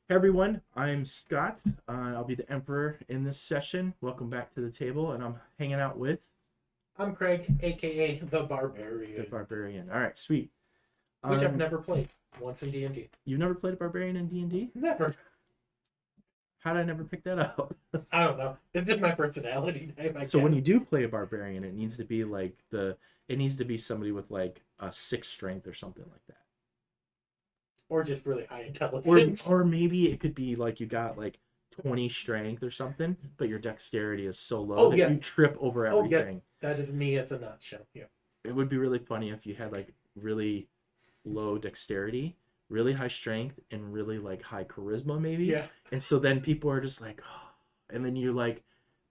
Hey everyone, I'm Scott. I'll be the Emperor in this session. Welcome back to the table, and I'm hanging out with I'm Craig, aka The the Barbarian, Barbarian. All right, sweet. which I've never played once in D&D. You've never played a Barbarian in D&D? Never. How did I never pick that up? I don't know. It's just my personality type, I So when guess. you do play a Barbarian, it needs to be it needs to be somebody with like a 6 strength or something like that. Or just really high Or intelligence. or maybe it could be like you got like 20 strength or something, but your dexterity is so low that you trip over Oh, yes. everything. That is me as a nutshell. Yeah. It would be really funny if you had like really low dexterity, really high strength, and really like high charisma, maybe. Yeah. And so then people are just like, oh, and then you're like,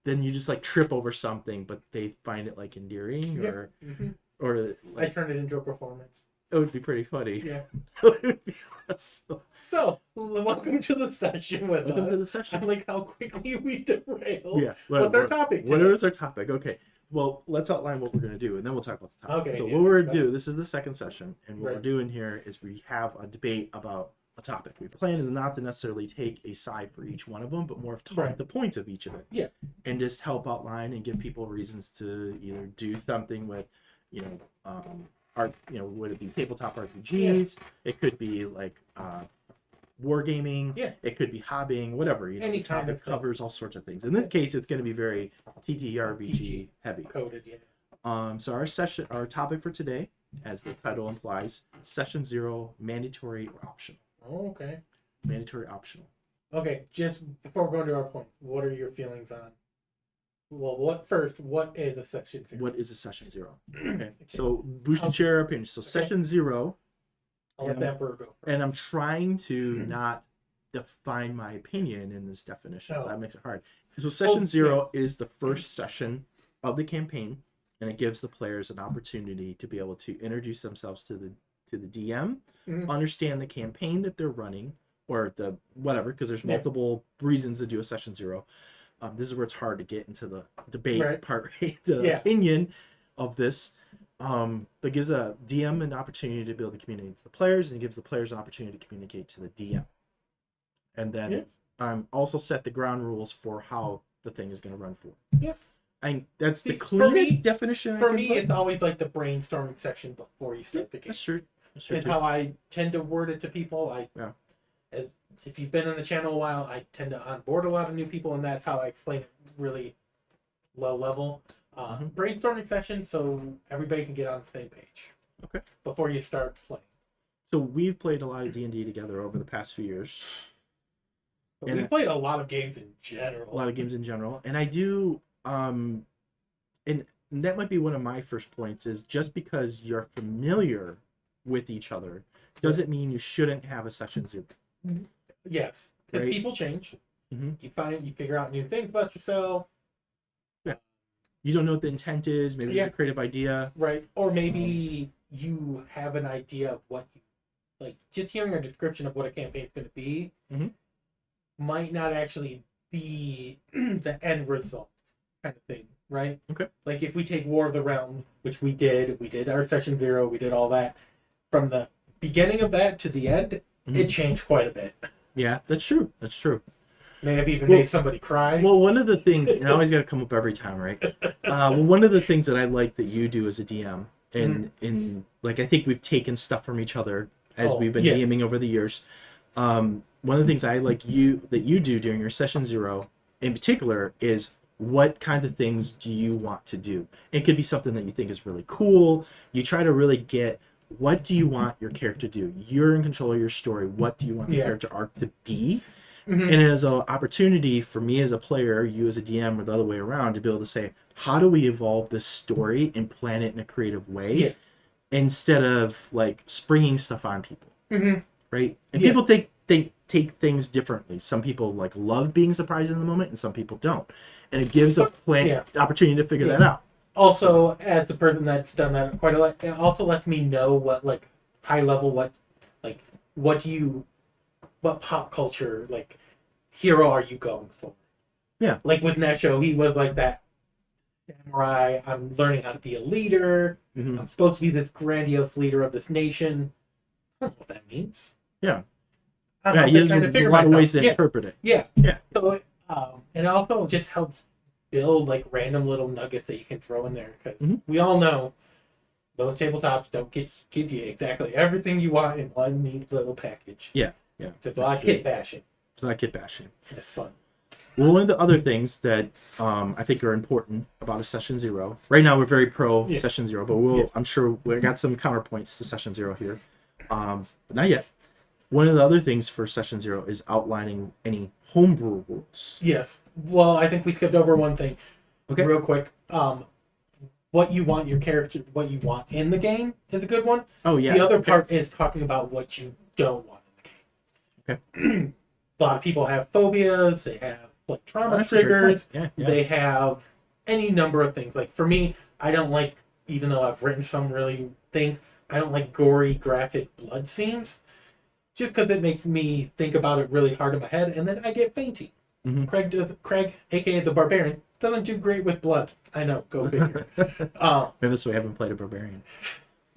then you just like trip over something, but they find it like endearing, Yeah. or Mm-hmm. or I like turned it into a performance. it would be pretty funny. Yeah. It would be awesome. So, welcome to the session with Welcome us. to the session. I like how quickly we derailed. Yeah. What's our topic What today? is our topic? Okay. Well, let's outline what we're going to do, and then we'll talk about the topic. Okay, So yeah, what we're going go to do, ahead. this is the second session, and what Right. we're doing here is we have a debate about a topic. We plan is not to necessarily take a side for each one of them, but more of talk Right. the points of each of it. Yeah. And just help outline and give people reasons to either do something with, art. Would it be tabletop RPGs? It could be like wargaming. Yeah. It could be hobbying, whatever. Any the kind topic of thing. covers all sorts of things. In this case, it's going to be very TTRPG heavy. Coded, yeah. So our topic for today, as the title implies, session 0, mandatory or optional. Oh, okay. Mandatory optional. Okay, just before we go into our points, what are your feelings on? Well, what is a session 0? What is a session 0? Okay, so we should share our opinions. So session 0, I'll let the Emperor go first. and I'm trying to not define my opinion in this definition. Oh. That makes it hard. So session 0 is the first session of the campaign, and it gives the players an opportunity to be able to introduce themselves to the DM, Mhm. understand the campaign that they're running, or the whatever, because there's Yeah. multiple reasons to do a session 0. This is where it's hard to get into the debate part, right? The opinion of this. But gives a DM an opportunity to be able to communicate to the players, and it gives the players an opportunity to communicate to the DM. And then also set the ground rules for how the thing is going to run forward. Yeah. That's the cleanest definition. For me, it's always like the brainstorming section before you start the game. That's true. Is how I tend to word it to people. If you've been in the channel a while, I tend to onboard a lot of new people, and that's how I explain it really low level. Brainstorming session so everybody can get on the same page. Okay. Before you start playing. So we've played a lot of D&D together over the past few years. But we played a lot of games in general. A lot of games in general. And I do, and that might be one of my first points, is just because you're familiar with each other doesn't mean you shouldn't have a session 0. Yes. Because Right. people change. Mm-hmm. You figure out new things about yourself. Yeah. You don't know what the intent is. Maybe it's a creative idea. Right. Or maybe you have an idea of what you like. Just hearing a description of what a campaign's going to be might not actually be the end result, kind of thing. Right. Okay. Like if we take War of the Realms, which we did our session 0, we did all that. From the beginning of that to the end, it changed quite a bit. Yeah, that's true. That's true. May have even made somebody cry. Well, one of the things, and I always got to come up every time, right? One of the things that I like that you do as a DM, and like I think we've taken stuff from each other as we've been DMing over the years. One of the things I like that you do during your session 0, in particular, is what kinds of things do you want to do? It could be something that you think is really cool. You try to really get, what do you want your character to do? You're in control of your story. What do you want the character arc to be? And as an opportunity for me as a player, you as a DM, or the other way around, to be able to say, how do we evolve this story and plan it in a creative way, instead of like springing stuff on people, right? And people take things differently. Some people like love being surprised in the moment, and some people don't. And it gives a opportunity to figure that out. Also, as the person that's done that quite a lot, it also lets me know what like high level, what pop culture like hero are you going for? Yeah. Like with Nesho, he was like that samurai. I'm learning how to be a leader. I'm supposed to be this grandiose leader of this nation. I don't know what that means. Yeah. I'm Yeah, just trying to figure a lot of ways to yeah. interpret it. Yeah. Yeah. So and it also just helps build like random little nuggets that you can throw in there because we all know those tabletops don't give you exactly everything you want in one neat little package. Yeah, yeah. Just a lot of kit bashing. It's not kit bashing. And it's fun. Well, one of the other things that I think are important about a session 0. Right now, we're very pro session 0, but I'm sure we got some counterpoints to session 0 here. But not yet. One of the other things for session 0 is outlining any homebrew rules. Yes. Well, I think we skipped over one thing. Okay. Real quick. What you want your character, what you want in the game is a good one. Oh, yeah. The other part is talking about what you don't want in the game. Okay. A lot of people have phobias. They have like trauma triggers. Yeah. They have any number of things. Like for me, I don't like, even though I've written some really things, I don't like gory, graphic blood scenes. Just because it makes me think about it really hard in my head, and then I get fainty. Craig, aka the Barbarian, doesn't do great with blood. I know, go figure. Maybe that's why I haven't played a Barbarian.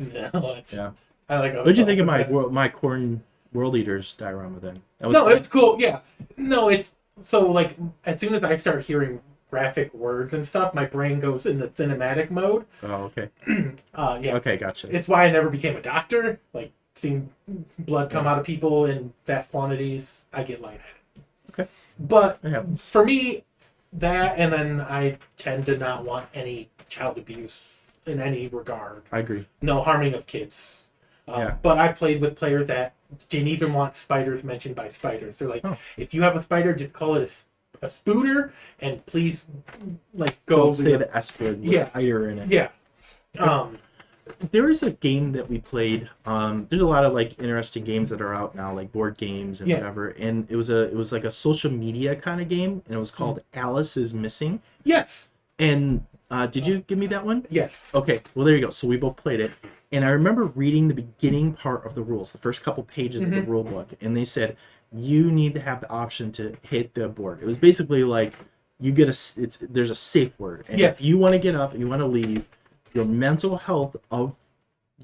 No, yeah. I like. What did you think of my Corn World Eaters diorama then? It's cool. Yeah, no, it's so like as soon as I start hearing graphic words and stuff, my brain goes into cinematic mode. Oh, okay. Yeah. Okay, gotcha. It's why I never became a doctor. Like seeing blood come out of people in vast quantities, I get lightheaded. Okay. But for me, that and then I tend to not want any child abuse in any regard. I agree. No harming of kids. But I've played with players that didn't even want spiders mentioned by spiders. They're like, if you have a spider, just call it a spooter, and please, like, go. Don't say the S word with spider in it. Yeah. There is a game that we played. There's a lot of like interesting games that are out now, like board games and whatever. And it was like a social media kind of game, and it was called Alice is Missing. Yes. And did you give me that one? Yes. Okay. Well, there you go. So we both played it, and I remember reading the beginning part of the rules, the first couple pages of the rule book, and they said you need to have the option to hit the board. It was basically like you get there's a safe word, and if you want to get up and you want to leave, your mental health of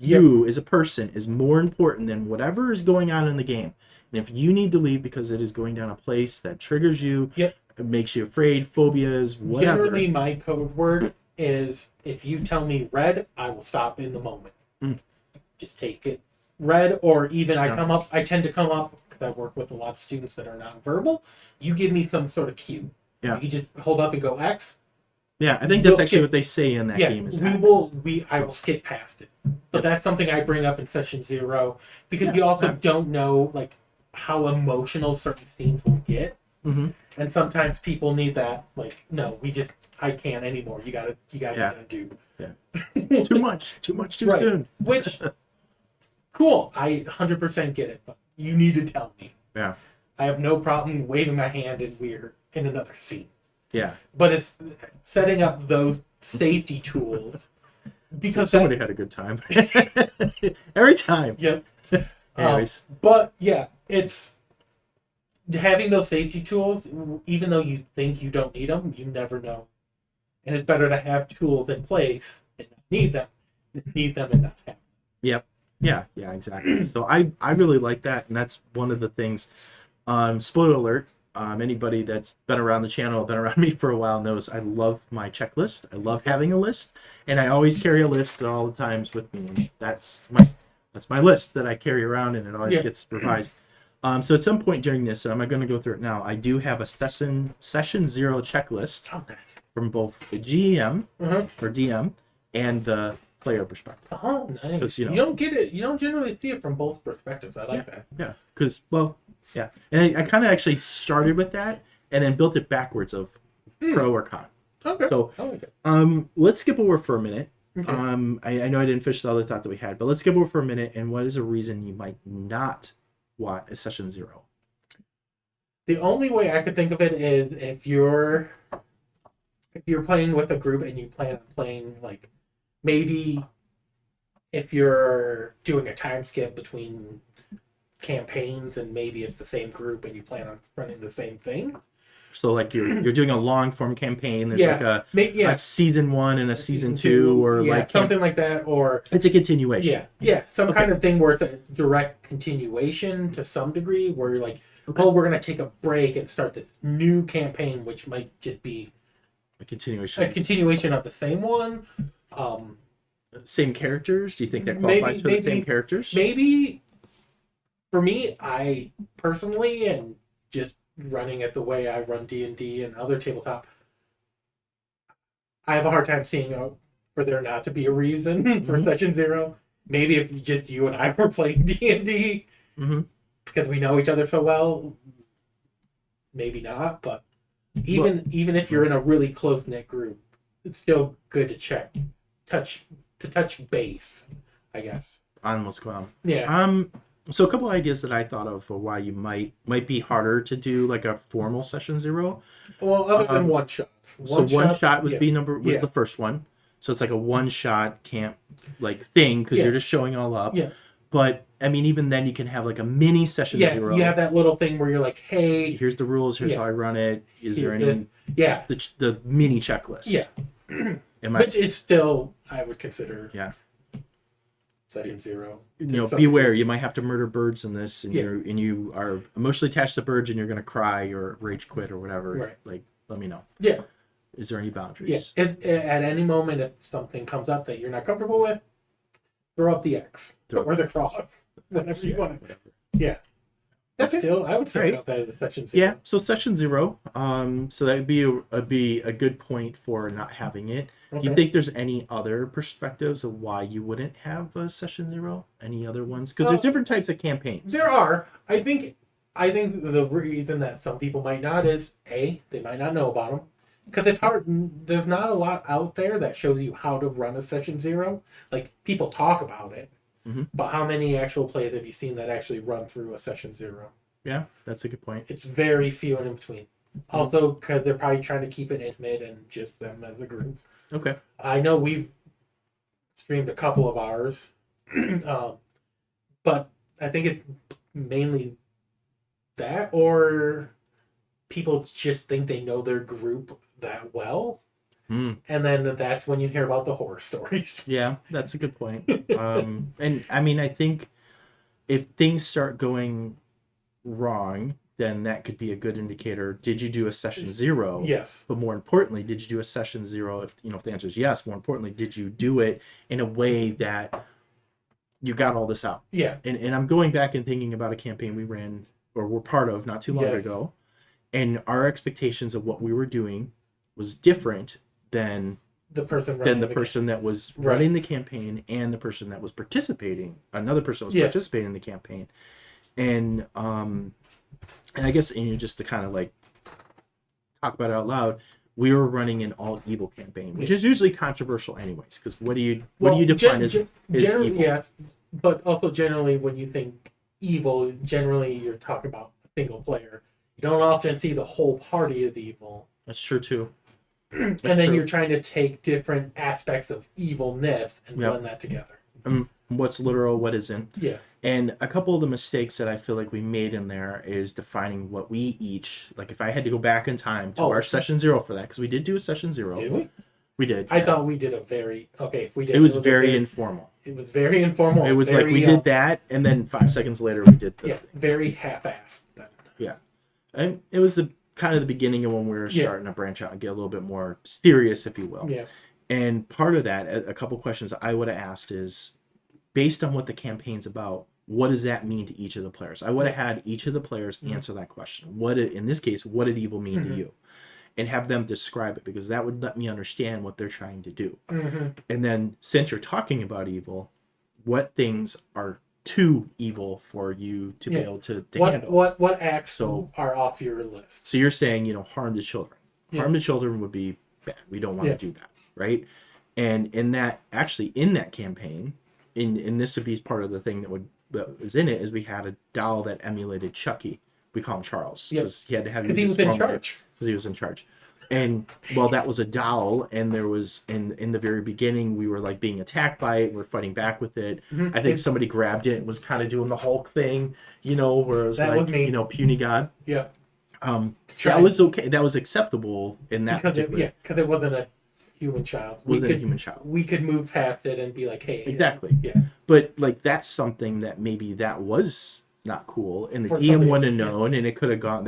you as a person is more important than whatever is going on in the game. And if you need to leave because it is going down a place that triggers you, it makes you afraid, phobias, whatever. Generally, my code word is if you tell me red, I will stop in the moment. Just take it red, or even I tend to come up, because I work with a lot of students that are nonverbal. You give me some sort of cue. Yeah. You just hold up and go X. Yeah, I think that's actually what they say in that game is I will skip past it. But that's something I bring up in session 0 because you also don't know like how emotional certain scenes will get. And sometimes people need that, like, no, I can't anymore. You gotta do. Yeah. Too much too soon. Which cool. I 100% get it, but you need to tell me. Yeah. I have no problem waving my hand and we're in another scene. Yeah. But it's setting up those safety tools because somebody had a good time. Every time. Yep. Anyways. But yeah, it's having those safety tools, even though you think you don't need them, you never know. And it's better to have tools in place and not need them than need them and not have them. Yep. Yeah, exactly. So I really like that, and that's one of the things. Spoiler alert. Anybody that's been around the channel, been around me for a while, knows I love my checklist. I love having a list, and I always carry a list at all the times with me. That's my list that I carry around, and it always gets revised. So at some point during this, and I'm going to go through it now, I do have a session 0 checklist from both the GM or DM and the player perspective. Oh, nice. You don't get it. You don't generally see it from both perspectives. I like that. Yeah, because and I kind of actually started with that and then built it backwards of pro or con. Okay. So I like it. Let's skip over for a minute. Okay. I know I didn't finish the other thought that we had, but let's skip over for a minute. And what is a reason you might not want a session 0? The only way I could think of it is if you're playing with a group and you plan on playing, like, maybe if you're doing a time skip between campaigns and maybe it's the same group and you plan on running the same thing. So like you're doing a long form campaign. There's like a season 1 and a season 2, or like something like that, or it's a continuation. Some kind of thing where it's a direct continuation to some degree, where you're like, oh, we're gonna take a break and start the new campaign, which might just be a continuation of the same one. Same characters? Do you think that qualifies for the same characters? Maybe. For me, I personally, and just running it the way I run D&D and other tabletop, I have a hard time seeing for there not to be a reason for Session 0. Maybe if just you and I were playing D&D, because we know each other so well, maybe not. But even if you're in a really close-knit group, it's still good to touch base, I guess. On what's going on. Yeah. So a couple ideas that I thought of for why you might be harder to do like a formal Session 0. Well, other than one shot. One shot was the first one. So it's like a one shot camp like thing because you're just showing it all up. Yeah. But I mean, even then you can have like a mini Session 0. You have that little thing where you're like, hey, here's the rules. Here's how I run it. Is there any? The mini checklist. Yeah. Which is still, I would consider. Yeah. Session 0. Beware. You might have to murder birds in this, and you are emotionally attached to birds, and you're going to cry or rage quit or whatever. Right. Like, let me know. Yeah. Is there any boundaries? Yeah. At any moment, if something comes up that you're not comfortable with, throw up the X or the cross, whatever you want. Whatever. Yeah. That's still, I would say about that as a Session 0. Yeah. So Session 0. So that would be a good point for not having it. Okay. Do you think there's any other perspectives of why you wouldn't have a Session 0? Any other ones? Because there's different types of campaigns. There are. I think the reason that some people might not is they might not know about them, because it's hard. There's not a lot out there that shows you how to run a Session 0. Like, people talk about it, but how many actual plays have you seen that actually run through a Session 0? Yeah, that's a good point. It's very few and in between. Also, because they're probably trying to keep it intimate and just them as a group. Okay. I know we've streamed a couple of ours, but I think it's mainly that, or people just think they know their group that well, and then that's when you hear about the horror stories. Yeah, that's a good point. And I mean, I think if things start going wrong, then that could be a good indicator. Did you do a Session 0? Yes. But more importantly, did you do a Session 0? If the answer is yes, more importantly, did you do it in a way that you got all this out? Yeah. And I'm going back and thinking about a campaign we ran or were part of not too long ago, and our expectations of what we were doing was different than the person that was running the campaign and the person that was participating. Another person was participating in the campaign, and I guess, just to kind of like talk about it out loud, we were running an all evil campaign, which is usually controversial anyways, because what do you define as generally evil? Yes, but also generally when you think evil, generally you're talking about a single player. You don't often see the whole party as evil. That's true too. And then you're trying to take different aspects of evilness and blend that together. What's literal, what isn't. Yeah. And a couple of the mistakes that I feel like we made in there is defining what we each, like if I had to go back in time to our Session 0 for that, because we did do a Session 0. Did we? We did. I thought we did a very, if we did. It was very informal. It was very informal. It was like we did that, and then 5 seconds later we did the thing. Very half-assed. Yeah. And it was the kind of the beginning of when we were starting to branch out and get a little bit more serious, if you will. Yeah. And part of that, a couple questions I would have asked is, based on what the campaign's about, what does that mean to each of the players? I would have had each of the players answer that question. In this case, what did evil mean to you? And have them describe it, because that would let me understand what they're trying to do. And then, since you're talking about evil, what things are too evil for you to be able to handle? What acts are off your list? So you're saying, harm to children. Harm to children would be bad. We don't want to do that, right? And in that campaign, and this would be part of the thing that was in it, is we had a doll that emulated Chucky. We call him Charles because he had to have because he was in charge. Because he was in charge. And that was a doll, and there was in the very beginning we were like being attacked by it. We're fighting back with it. I think somebody grabbed it and was kind of doing the Hulk thing, where it was like puny god. Yeah. That was okay. That was acceptable in that because it wasn't a human child. We could move past it and be like, hey, exactly. Yeah. But like that's something that maybe that was not cool, and the Or DM wouldn't have known, and it could have gone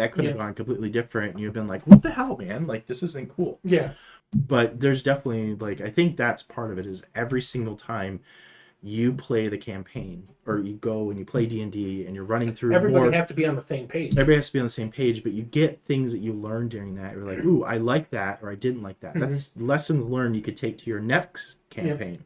completely different, and you've been like, what the hell, man? Like this isn't cool. Yeah. But there's definitely like I think that's part of it is every single time you play the campaign or you go and you play D&D and you're running through everybody has to be on the same page. Everybody has to be on the same page, but you get things that you learn during that. You're like, ooh, I like that or I didn't like that. That's lessons learned you could take to your next campaign.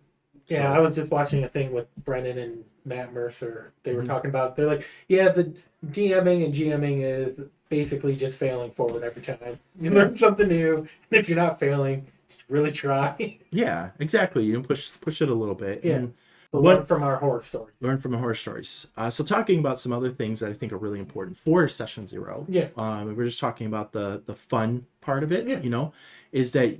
Yeah, so. I was just watching a thing with Brennan and Matt Mercer. They were talking about, they're like, yeah, the DMing and GMing is basically just failing forward every time. You learn something new, and if you're not failing, just really try. Yeah, exactly. You push it a little bit. Yeah. Learn from our horror stories. Learn from our horror stories. So talking about some other things that I think are really important for Session Zero. Yeah. We're just talking about the fun part of it, is that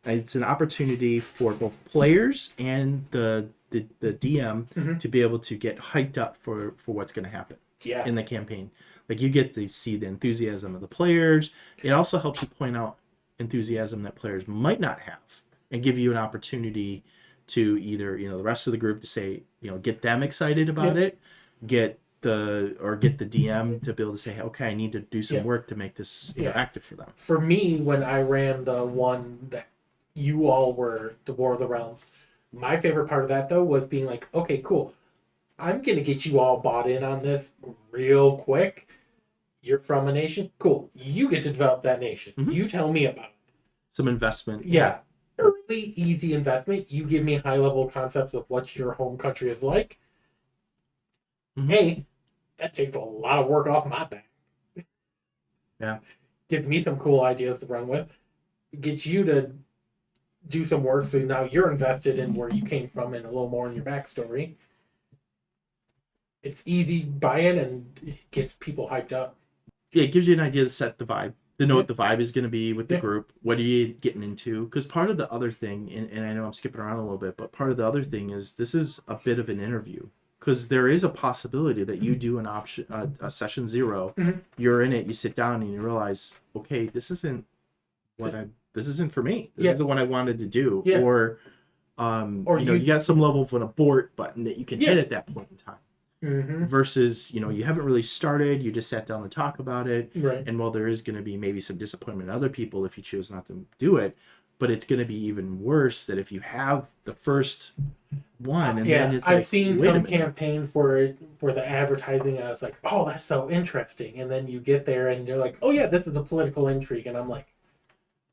it's an opportunity for both players and the DM to be able to get hyped up for what's going to happen in the campaign. Like you get to see the enthusiasm of the players. It also helps you point out enthusiasm that players might not have and give you an opportunity to either, the rest of the group to say, get them excited about it, get the DM to be able to say, okay, I need to do some work to make this interactive for them. For me, when I ran the one that you all were, the War of the Realms, my favorite part of that though was being like, okay, cool, I'm gonna get you all bought in on this real quick. You're from a nation, cool. You get to develop that nation. You tell me about it. Some investment. Yeah. Early, easy investment. You give me high-level concepts of what your home country is like. Hey, that takes a lot of work off my back. Yeah. Gives me some cool ideas to run with. Get you to do some work so now you're invested in where you came from and a little more in your backstory. It's easy buy-in and gets people hyped up. Yeah, it gives you an idea to set the vibe. To know what the vibe is going to be with the group. What are you getting into? Because part of the other thing, and I know I'm skipping around a little bit, but part of the other thing is this is a bit of an interview. Because there is a possibility that you do a Session Zero, you're in it, you sit down and you realize, okay, this isn't for me. This is the one I wanted to do. Yeah. Or you got some level of an abort button that you can hit at that point in time. Versus, you haven't really started, you just sat down to talk about it. Right. And while there is going to be maybe some disappointment in other people if you choose not to do it, but it's going to be even worse that if you have the first one and then it's I've seen some campaigns where the advertising is like, oh, that's so interesting, and then you get there and you're like, oh yeah, this is a political intrigue, and I'm like,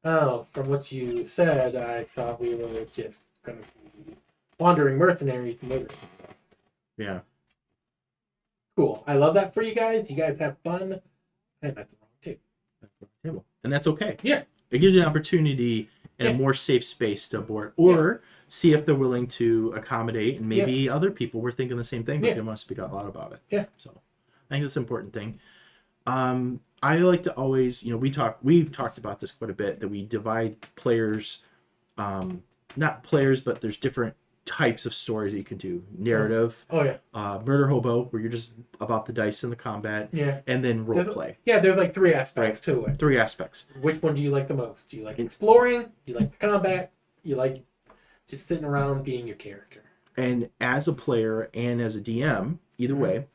oh, from what you said, I thought we were just going to be wandering mercenaries. Yeah. Cool. I love that for you guys. You guys have fun. I'm at the wrong table. And that's okay. Yeah. It gives you an opportunity in a more safe space to abort or see if they're willing to accommodate, and maybe other people were thinking the same thing, but they want to speak out loud about it. Yeah. So I think that's an important thing. I like to always, we've talked about this quite a bit, that we divide players, not players, but there's different types of stories that you can do. Narrative. Murder Hobo, where you're just about the dice and the combat. Yeah. And then role play. There's like 3 aspects to it. 3 aspects. Which one do you like the most? Do you like exploring? Do you like the combat? You like just sitting around being your character? And as a player and as a DM, either way,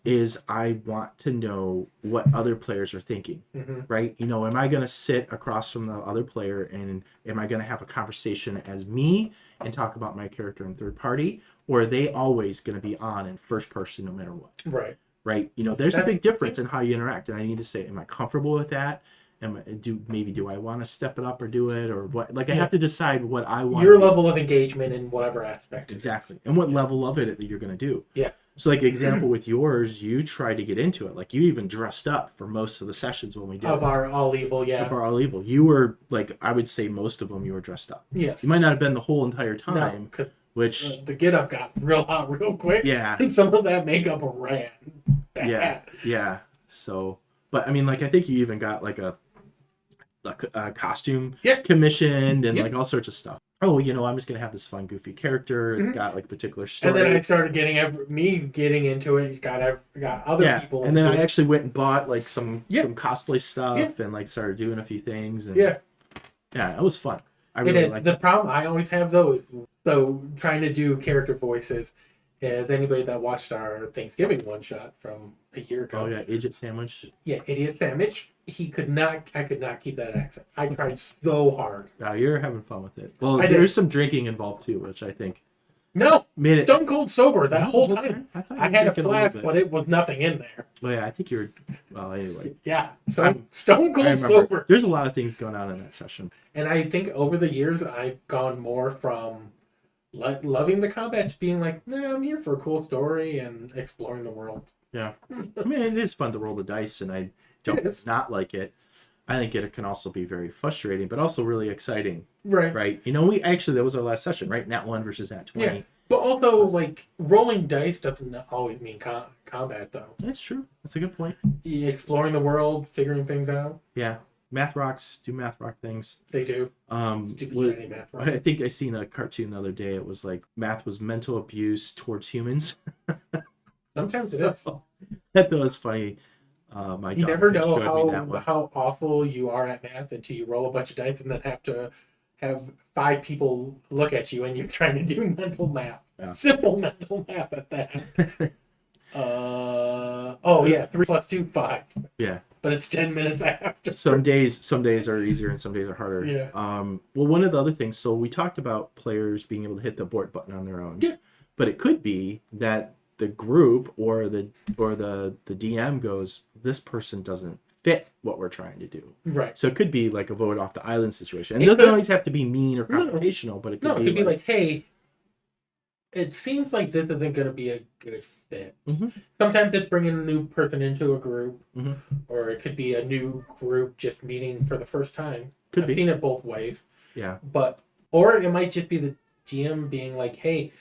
is I want to know what other players are thinking, right? Am I going to sit across from the other player and am I going to have a conversation as me and talk about my character in third party, or are they always going to be on in first person no matter what? Right. There's a big difference in how you interact, and I need to say, am I comfortable with that? Do I want to step it up or do it, or what? Like I have to decide what I want. Your level of engagement in whatever aspect. Exactly, and what level of it that you're going to do. Yeah. So, like example with yours, you tried to get into it. Like you even dressed up for most of the sessions when we did our All Evil. Of our All Evil, you were like, I would say most of them you were dressed up. Yes. You might not have been the whole entire time. No, which the get up got real hot real quick. Yeah. And some of that makeup ran bad. Yeah. So, but I mean, like I think you even got like a costume commissioned and like all sorts of stuff. oh, I'm just gonna have this fun, goofy character. It's got like a particular story. And then I started getting into it. Got other people. And then I actually went and bought like some cosplay stuff and like started doing a few things. And, yeah, it was fun. I really liked the problem I always have though is trying to do character voices. Anybody that watched our Thanksgiving one shot from a year ago. Oh yeah, Idiot Sandwich. Yeah, Idiot Sandwich. I could not keep that accent. I tried so hard. Wow, you're having fun with it. Well, there's some drinking involved too, which I think. No, stone cold sober that whole time. I had a flask, but it was nothing in there. Well, yeah, I think you were. Well, anyway. Yeah, so stone cold sober. There's a lot of things going on in that session. And I think over the years, I've gone more from loving the combat to being like, I'm here for a cool story and exploring the world. Yeah, I mean, it is fun to roll the dice, and I don't not like it. I think it can also be very frustrating, but also really exciting. Right. That was our last session, right? Nat 1 versus Nat 20. Yeah. But also, like, rolling dice doesn't always mean combat, though. That's true. That's a good point. Exploring the world, figuring things out. Yeah. Math rocks do math rock things. They do. Stupid shiny math rock. I think I seen a cartoon the other day. It was like math was mental abuse towards humans. Sometimes it is. That was funny. You never know how awful you are at math until you roll a bunch of dice and then have to have 5 people look at you and you're trying to do mental math. Yeah. Simple mental math at that. 3 plus 2, 5. Yeah. But it's 10 minutes after. Some days are easier and some days are harder. Yeah. Well, one of the other things, so we talked about players being able to hit the abort button on their own. Yeah. But it could be that the group or the DM goes, this person doesn't fit what we're trying to do. Right. So it could be like a vote off the island situation. And it doesn't always have to be mean or confrontational, but it could be like, hey, it seems like this isn't going to be a good fit. Mm-hmm. Sometimes it's bringing a new person into a group, or it could be a new group just meeting for the first time. I've seen it both ways. Yeah. Or it might just be the GM being like, hey,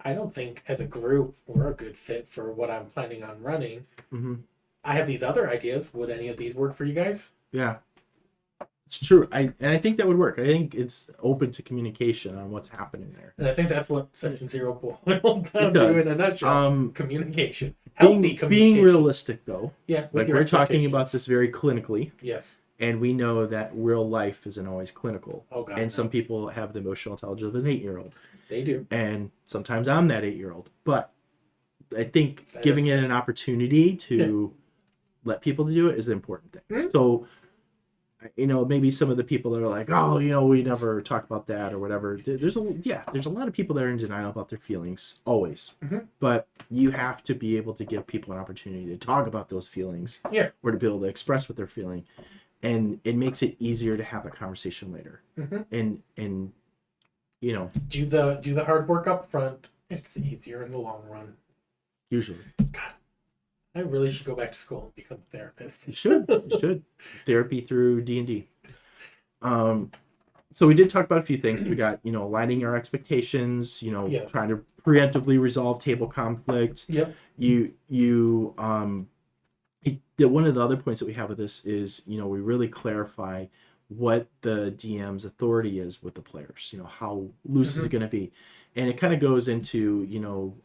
I don't think as a group we're a good fit for what I'm planning on running. Mm-hmm. I have these other ideas. Would any of these work for you guys? Yeah. It's true. I think that would work. I think it's open to communication on what's happening there. And I think that's what Session 0 boils down to in a nutshell. Communication. Healthy communication. Being realistic, though. Yeah. Like we're talking about this very clinically. Yes. And we know that real life isn't always clinical. Oh, God. And some people have the emotional intelligence of an 8-year-old. They do. And sometimes I'm that 8-year-old. But I think giving it an opportunity to let people do it is an important thing. Mm-hmm. So, maybe some of the people that are like, oh, we never talk about that or whatever. There's a lot of people that are in denial about their feelings, always. Mm-hmm. But you have to be able to give people an opportunity to talk about those feelings. Yeah. Or to be able to express what they're feeling. And it makes it easier to have a conversation later. Mm-hmm. And do the hard work up front. It's easier in the long run. Usually. God, I really should go back to school and become a therapist. You should. Therapy through D&D. So we did talk about a few things. We got, aligning our expectations, trying to preemptively resolve table conflict. Yep. One of the other points that we have with this is, we really clarify what the DM's authority is with the players. How loose is it going to be? And it kind of goes into,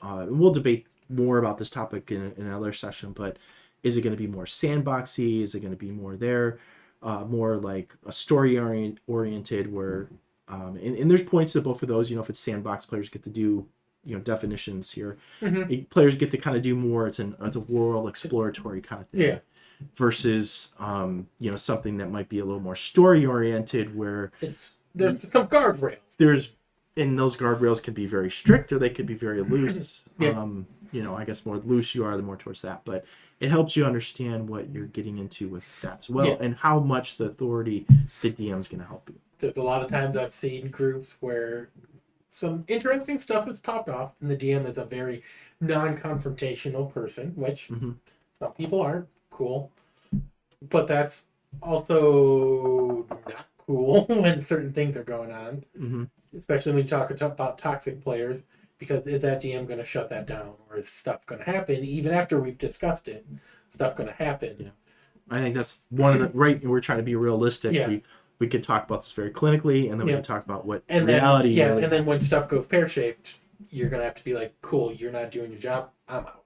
and we'll debate more about this topic in another session, but is it going to be more sandboxy? Is it going to be more more like a story oriented where, and there's points to both of those, if it's sandbox, players get to do, definitions here. Mm-hmm. Players get to kind of do more. It's a world exploratory kind of thing. Yeah. Versus, something that might be a little more story oriented where there's some guardrails. And those guardrails can be very strict or they could be very loose. Yeah. I guess more loose you are, the more towards that. But it helps you understand what you're getting into with that as well, and how much the authority the DM is going to help you. There's a lot of times I've seen groups where some interesting stuff is popped off, and the DM is a very non-confrontational person, which some people aren't. Cool. But that's also not cool when certain things are going on. Mm-hmm. Especially when you talk about toxic players, because is that DM going to shut that down, or is stuff going to happen even after we've discussed it? Stuff going to happen. Yeah, I think that's one of the we're trying to be realistic. Yeah. we could talk about this very clinically, and then we could talk about what and reality. Then, and then when stuff goes pear-shaped, you're gonna have to be like, cool, you're not doing your job, I'm out.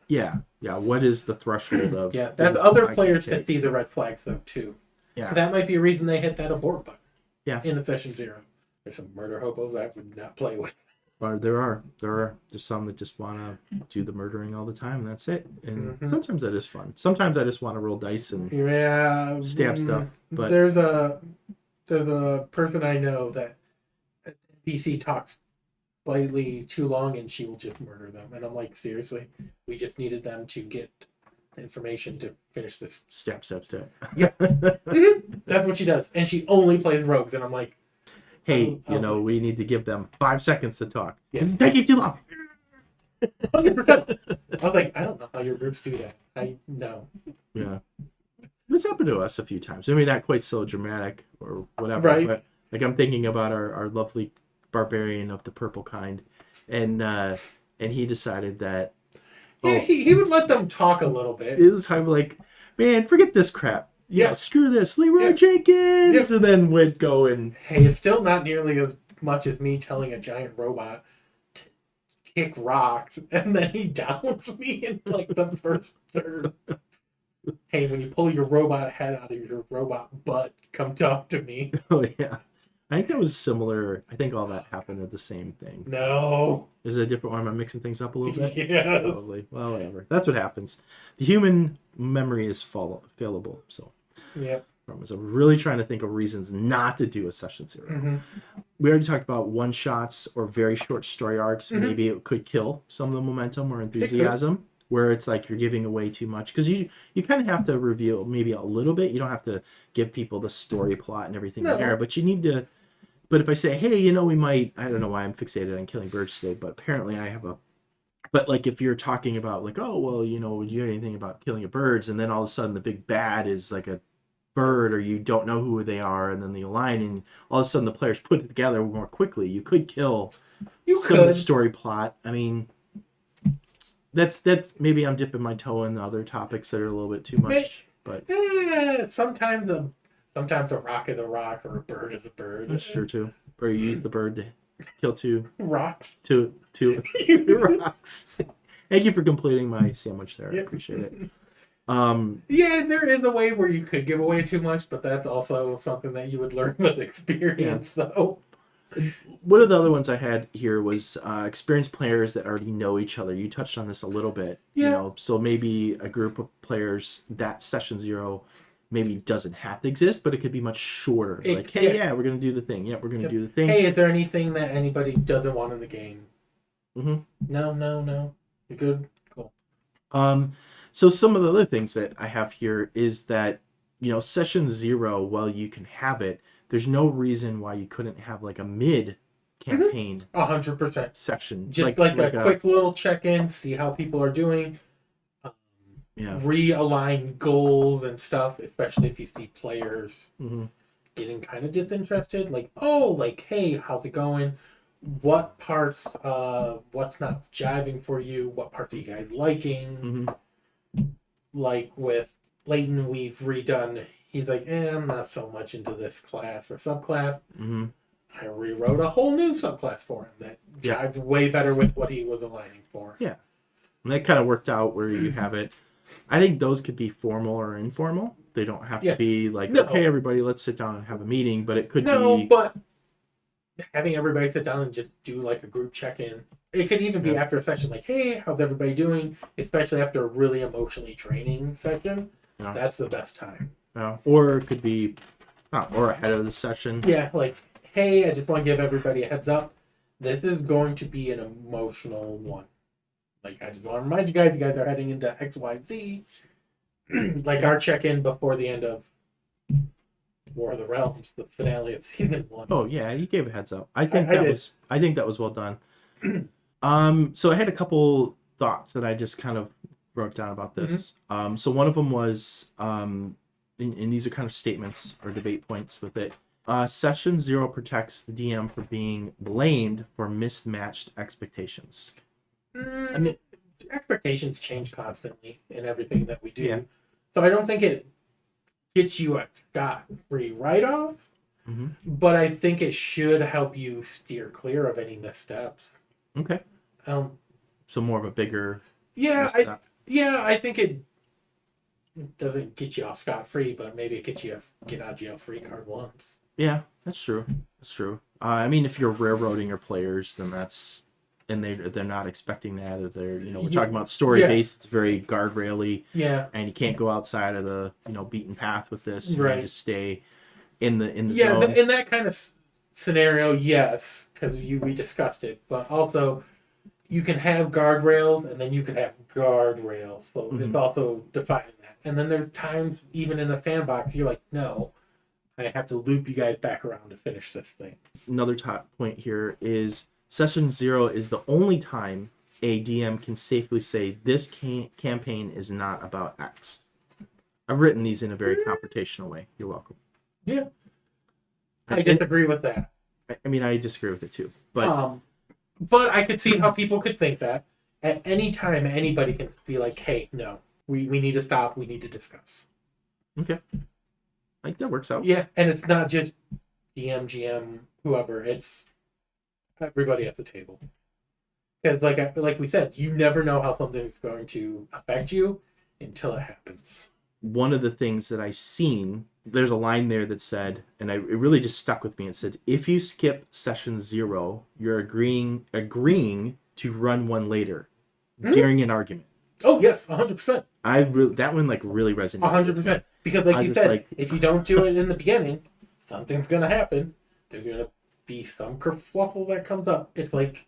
Yeah. What is the threshold of? Yeah, that other players can see the red flags though too. Yeah. That might be a reason they hit that abort button. Yeah. In a session 0, there's some murder hobos I would not play with. Or there's some that just want to do the murdering all the time, and that's it. And sometimes that is fun. Sometimes I just want to roll dice and stab stuff. But there's a person I know that NPC talks slightly too long, and she will just murder them. And I'm like, seriously, we just needed them to get information to finish this. Stab. Yeah, that's what she does, and she only plays rogues. And I'm like, hey, we need to give them 5 seconds to talk. Yeah. It's taking too long. 100%. I was like, I don't know how your groups do that. I know. Yeah. It's happened to us a few times. I mean, not quite so dramatic or whatever. Right. But like I'm thinking about our lovely barbarian of the purple kind, and he decided that. Yeah, he would let them talk a little bit. It was kind of like, man, forget this crap. Yeah, screw this, Leroy Jenkins, and then would go and. Hey, it's still not nearly as much as me telling a giant robot to kick rocks, and then he downs me in like the first third. Hey, when you pull your robot head out of your robot butt, come talk to me. Oh yeah, I think that was similar. I think all that happened at the same thing. No, is it a different one? Am I mixing things up a little bit? Yeah, probably. Well, whatever. That's what happens. The human memory is fallible, so. Yeah. I was really trying to think of reasons not to do a session 0. Mm-hmm. We already talked about one shots or very short story arcs. Mm-hmm. Maybe it could kill some of the momentum or enthusiasm, where it's like you're giving away too much, because you kind of have to reveal maybe a little bit. You don't have to give people the story plot and everything there, but you need to. But if I say, hey, we might, I don't know why I'm fixated on killing birds today, but apparently I have a. But like if you're talking about like, oh well, you know anything about killing birds, and then all of a sudden the big bad is like a bird, or you don't know who they are, and then the align, and all of a sudden the players put it together more quickly. You could kill some of the story plot. I mean, that's maybe I'm dipping my toe in other topics that are a little bit too much. But sometimes a rock is a rock, or a bird is a bird. That's true too. Or you use the bird to kill two rocks. Two rocks. Thank you for completing my sandwich there. I appreciate it. Yeah, there is a way where you could give away too much, but that's also something that you would learn with experience, though. One of the other ones I had here was experienced players that already know each other. You touched on this a little bit. Yeah. So maybe a group of players that session 0 maybe doesn't have to exist, but it could be much shorter. We're going to do the thing. Yeah, we're going to do the thing. Hey, is there anything that anybody doesn't want in the game? Mm-hmm. No. You're good? Cool. So some of the other things that I have here is that, session 0, while you can have it, there's no reason why you couldn't have like a mid campaign 100% section. Just like a quick little check-in, see how people are doing. Realign goals and stuff, especially if you see players getting kind of disinterested. Like, hey, how's it going? What parts, what's not jiving for you? What parts are you guys liking? Like with Leighton, we've redone. He's like, I'm not so much into this class or subclass. I rewrote a whole new subclass for him that jived way better with what he was aligning for. Yeah. And that kind of worked out where you have it. I think those could be formal or informal. They don't have to be like, okay, everybody, let's sit down and have a meeting. But it could be. No, but having everybody sit down and just do like a group check-in. It could even be after a session, like, hey, how's everybody doing? Especially after a really emotionally draining session. Yeah. That's the best time. Yeah. Or it could be, or ahead of the session. Yeah, like, hey, I just want to give everybody a heads up. This is going to be an emotional one. Like, I just want to remind you guys are heading into XYZ. Like our check-in before the end of War of the Realms, the finale of season 1. Oh yeah, you gave a heads up. I think that was well done. So I had a couple thoughts that I just kind of wrote down about this. So one of them was, and these are kind of statements or debate points with it. Session 0 protects the DM from being blamed for mismatched expectations. I mean, expectations change constantly in everything that we do. Yeah. So I don't think it gets you a scot-free write-off. but I think it should help you steer clear of any missteps. Okay. So more of a bigger. Yeah, I think it doesn't get you off scot-free, but maybe it gets you a get out of jail free card once. Yeah, that's true. That's true. I mean, if you're railroading your players, then that's, and they're not expecting that, or they're, we're talking about story based. It's very guardraily. Yeah. And you can't go outside of the beaten path with this. You right. Just stay in the zone. Yeah, in that kind of scenario, yes, because we discussed it, but also you can have guardrails and then you can have guardrails. So it's also defining that. And then there's times, even in a sandbox, you're like, no, I have to loop you guys back around to finish this thing. Another top point here is Session 0 is the only time a DM can safely say this campaign is not about X. I've written these in a very confrontational way. You're welcome. Yeah. I disagree with that. I mean, I disagree with it too. But I could see how people could think that. At any time, anybody can be like, hey, no, we need to stop. We need to discuss. Okay. I think that works out. Yeah, and it's not just DM, GM, whoever. It's everybody at the table. Because like we said, you never know how something's going to affect you until it happens. One of the things that I seen, there's a line there that said, and it really just stuck with me. It said, if you skip Session 0, you're agreeing to run one later during an argument. Oh, yes, 100%. That one really resonated. 100%. Because like you said, if you don't do it in the beginning, something's going to happen. There's going to be some kerfluffle that comes up. It's like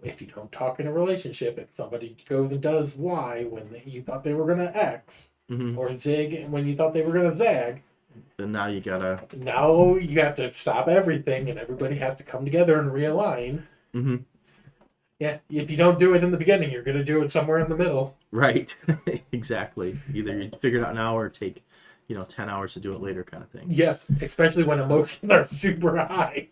if you don't talk in a relationship and somebody goes and does Y when you thought they were going to X, or zig when you thought they were going to zag, then now you have to stop everything and everybody has to come together and realign. Yeah, if you don't do it in the beginning, you're going to do it somewhere in the middle. Right. Exactly. Either you figure it out now or take 10 hours to do it later, kind of thing. Yes, especially when emotions are super high.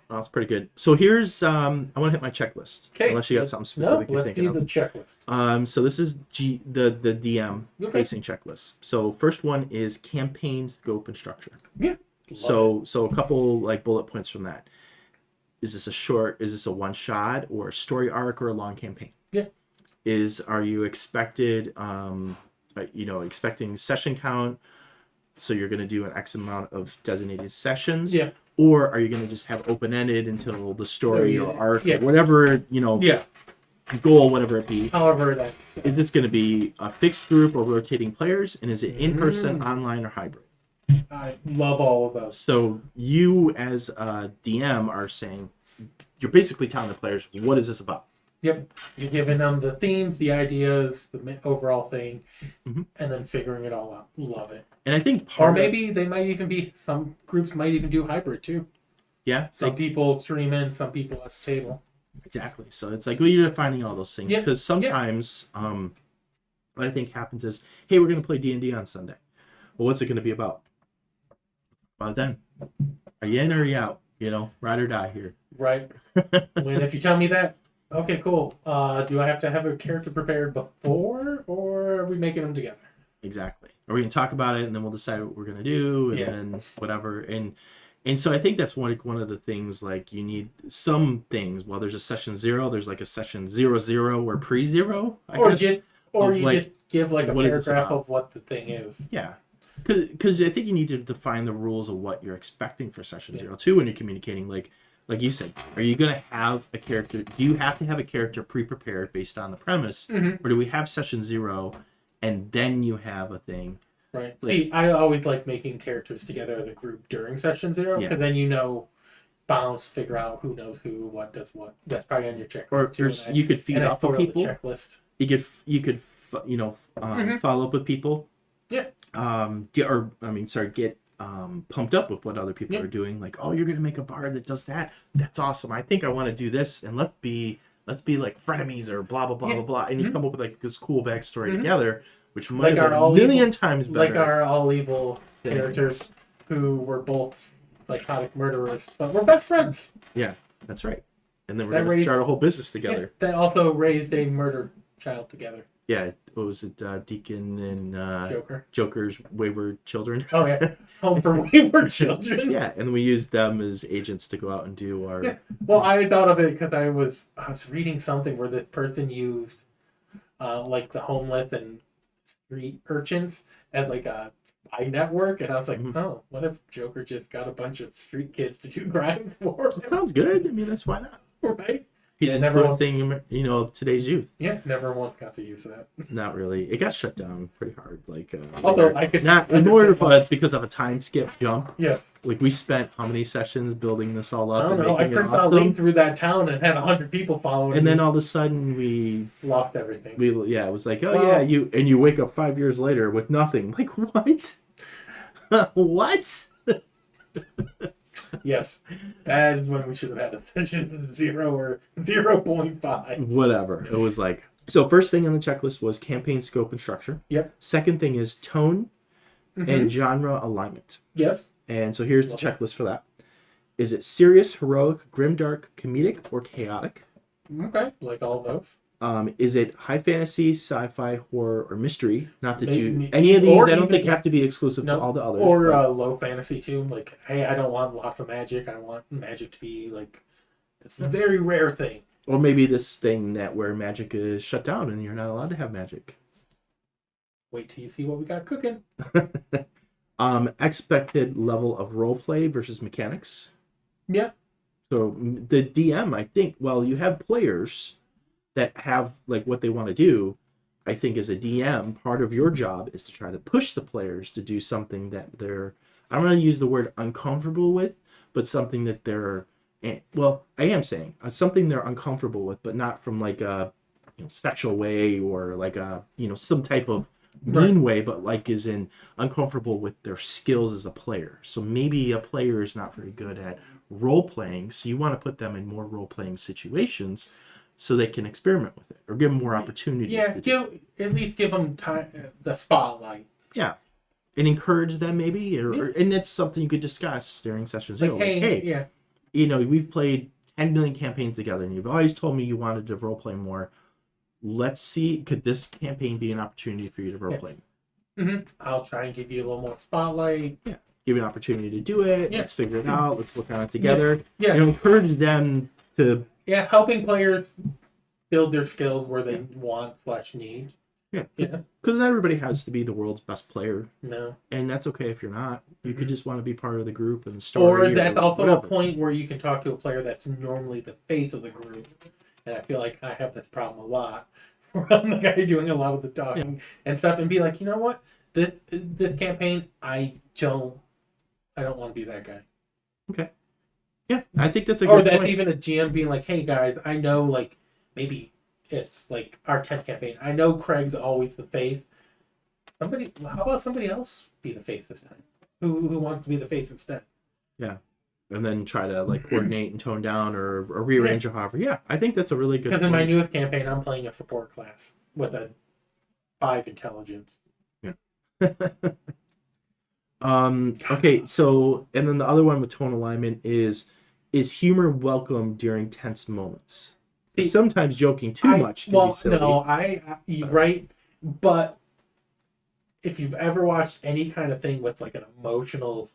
Well, that's pretty good. So here's I want to hit my checklist. Okay. Unless you got something specific you're thinking of. Let's see the checklist. So this is the DM facing checklist. So first one is campaign scope and structure. Yeah. So a couple bullet points from that. Is this a one shot or a story arc or a long campaign? Yeah. Are you expecting session count? So you're going to do an X amount of designated sessions? Yeah. Or are you going to just have open-ended until the story or arc or whatever, goal, whatever it be? However that is this going to be a fixed group or rotating players? And is it in-person, online, or hybrid? I love all of those. So you as a DM are saying, you're basically telling the players, what is this about? Yep. You're giving them the themes, the ideas, the overall thing, and then figuring it all out. Love it. And I think some groups might even do hybrid too. Yeah. Some people stream in, some people at the table. Exactly. So it's you're defining all those things. Because sometimes what I think happens is, hey, we're going to play D&D on Sunday. Well, what's it going to be about? Well, then, are you in or are you out? Ride or die here. Right. If you tell me that, okay, cool. Do I have to have a character prepared before, or are we making them together? Exactly. Or we can talk about it, and then we'll decide what we're gonna do, and then whatever. And so I think that's one of the things. You need some things. Well, there's a session 0. There's a session 00 or pre-0. Just give a paragraph of what the thing is. Yeah. Because I think you need to define the rules of what you're expecting for session 0 too when you're communicating. Like you said, are you going to have a character? Do you have to have a character pre-prepared based on the premise, or do we have session 0 and then you have a thing? Right. See, I always like making characters together as a group during session 0 because then bounce, figure out who knows who, what does what. That's probably on your checklist. Or you could feed off of people. Checklist. You could follow up with people. Yeah. Get pumped up with what other people are doing. Oh, you're gonna make a bard that does that. That's awesome. I think I want to do this, and let's be like frenemies or blah blah blah blah blah. And you come up with this cool backstory together, which might have been a million times better. Like our all evil characters who were both psychotic murderers, but we're best friends. Yeah, that's right. And then we're gonna start a whole business together. That also raised a murdered child together. Yeah, what was it? Deacon and Joker's Wayward Children. Oh yeah, Home for Wayward Children. Yeah, and we used them as agents to go out and do our. Yeah. Well, I thought of it because I was reading something where this person used like the homeless and street urchins as like a spy network, and I was like, oh, what if Joker just got a bunch of street kids to do crimes for him? Sounds good. I mean, that's why not. Right? He's influencing, today's youth. Yeah, never once got to use that. Not really. It got shut down pretty hard. Although I could not more, but because of a time skip jump. Yeah. Like we spent how many sessions building this all up? I don't know. I Prince awesome. Through that town and had 100 people following. And then all of a sudden we lost everything. It was like, you wake up 5 years later with nothing. Like what? What? Yes, that is when we should have had a session to 0 or 0.5. Whatever. It was like, so first thing on the checklist was campaign scope and structure. Yep. Second thing is tone and genre alignment. Yes. And so here's the checklist for that. Is it serious, heroic, grimdark, comedic, or chaotic? Okay, like all those. Is it high fantasy, sci-fi, horror, or mystery? Not that any of these I don't think have to be exclusive to all the others. Or low fantasy too. Like, hey, I don't want lots of magic. I want magic to be like it's a very rare thing. Or maybe this thing where magic is shut down and you're not allowed to have magic. Wait till you see what we got cooking. Expected level of role play versus mechanics. Yeah. So the DM, I think, you have players that have like what they want to do. I think as a DM, part of your job is to try to push the players to do something that they're, I don't want to use the word uncomfortable with, but something that they're, I am saying something they're uncomfortable with, but not from like a sexual way or like a, some type of mean way, but like is in uncomfortable with their skills as a player. So maybe a player is not very good at role playing, so you want to put them in more role playing situations so they can experiment with it or give them more opportunities. Yeah, at least give them time, the spotlight. Yeah, and encourage them maybe, and it's something you could discuss during sessions. Like, hey, we've played 10 million campaigns together, and you've always told me you wanted to role play more. Let's see, could this campaign be an opportunity for you to role play? Mm-hmm. I'll try and give you a little more spotlight. Yeah, give you an opportunity to do it. Yeah. Let's figure it out. Let's work on it together. Yeah, encourage them to. Yeah, helping players build their skills where they want/need. Yeah, because not everybody has to be the world's best player. No, and that's okay if you're not. You could just want to be part of the group and the story. Or that's also a point where you can talk to a player that's normally the face of the group. And I feel like I have this problem a lot. Where I'm the guy doing a lot of the talking and stuff, and be like, you know what, this campaign, I don't want to be that guy. Okay. Yeah, I think that's a good point. Or that's even a GM being like, hey guys, I know like maybe it's like our 10th campaign. I know Craig's always the face. How about somebody else be the face this time? Who wants to be the face instead? Yeah. And then try to like coordinate and tone down or rearrange or however. Yeah, I think that's a really good. Because in my newest campaign, I'm playing a support class with a 5 intelligence. Yeah. Okay, so and then the other one with tone alignment is humor welcome during tense moments? See, sometimes joking too much can be silly. No, you're right, but if you've ever watched any kind of thing with like an emotional,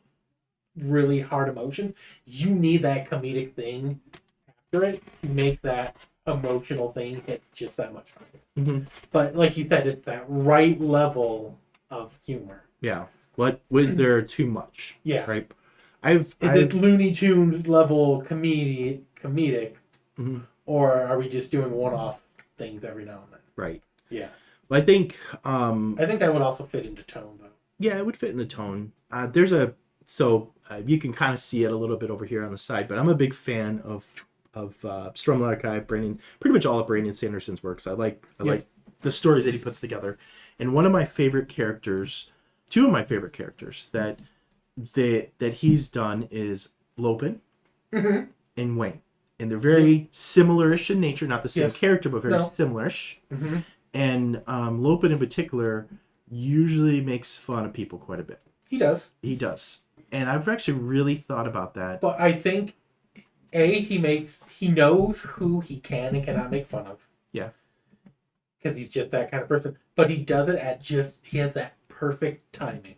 really hard emotions, you need that comedic thing after it to make that emotional thing hit just that much harder. Mm-hmm. But like you said, it's that right level of humor. Yeah. What was there too much? Yeah. Right. Is it Looney Tunes level comedic, mm-hmm. or are we just doing one-off things every now and then? Right. Yeah. Well, I think that would also fit into tone, though. Yeah, it would fit in the tone. You can kind of see it a little bit over here on the side, but I'm a big fan of Stormlight Archive, pretty much all of Brandon Sanderson's works. I like the stories that he puts together, and one of my favorite characters, two of my favorite characters that he's done is Lopin mm-hmm. and Wayne, and they're very similar-ish in nature, not the same character, but very similar-ish. Mm-hmm. And Lopin in particular usually makes fun of people quite a bit. He does. And I've actually really thought about that. But I think, he knows who he can and cannot make fun of. Yeah. because he's just that kind of person. But he does it at he has that perfect timing,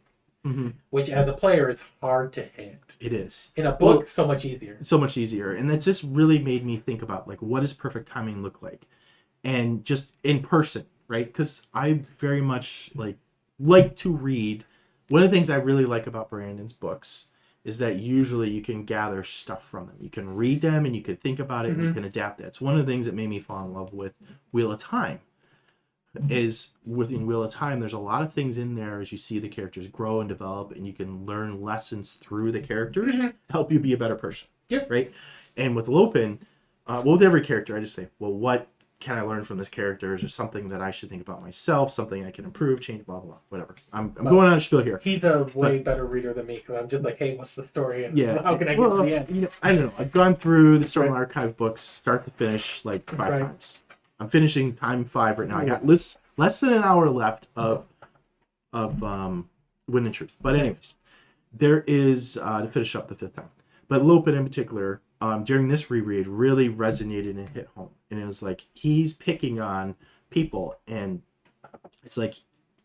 which as a player is hard to hit. It is. In a book, so much easier. So much easier. And it's just really made me think about, like, what does perfect timing look like? And just in person, right? Because I very much like to read. One of the things I really like about Brandon's books is that usually you can gather stuff from them. You can read them and you can think about it and you can adapt it. It's one of the things that made me fall in love with Wheel of Time. Is within Wheel of Time, there's a lot of things in there as you see the characters grow and develop, and you can learn lessons through the characters to help you be a better person. Yep. Right? And with Lopin, with every character, I just say, well, what can I learn from this character? Is there something that I should think about myself? Something I can improve, change, blah, blah, blah, whatever. I'm going on a spiel here. He's a way better reader than me, because I'm just like, hey, what's the story? And how can I get to the end? You know, I don't know. I've gone through the Stormlight Archive books, start to finish, like 5 times. I'm finishing time 5 right now. I got less than an hour left of Wind and Truth. But anyways, there is, to finish up the 5th time. But Lopin in particular, during this reread, really resonated and hit home. And it was like, he's picking on people. And it's like,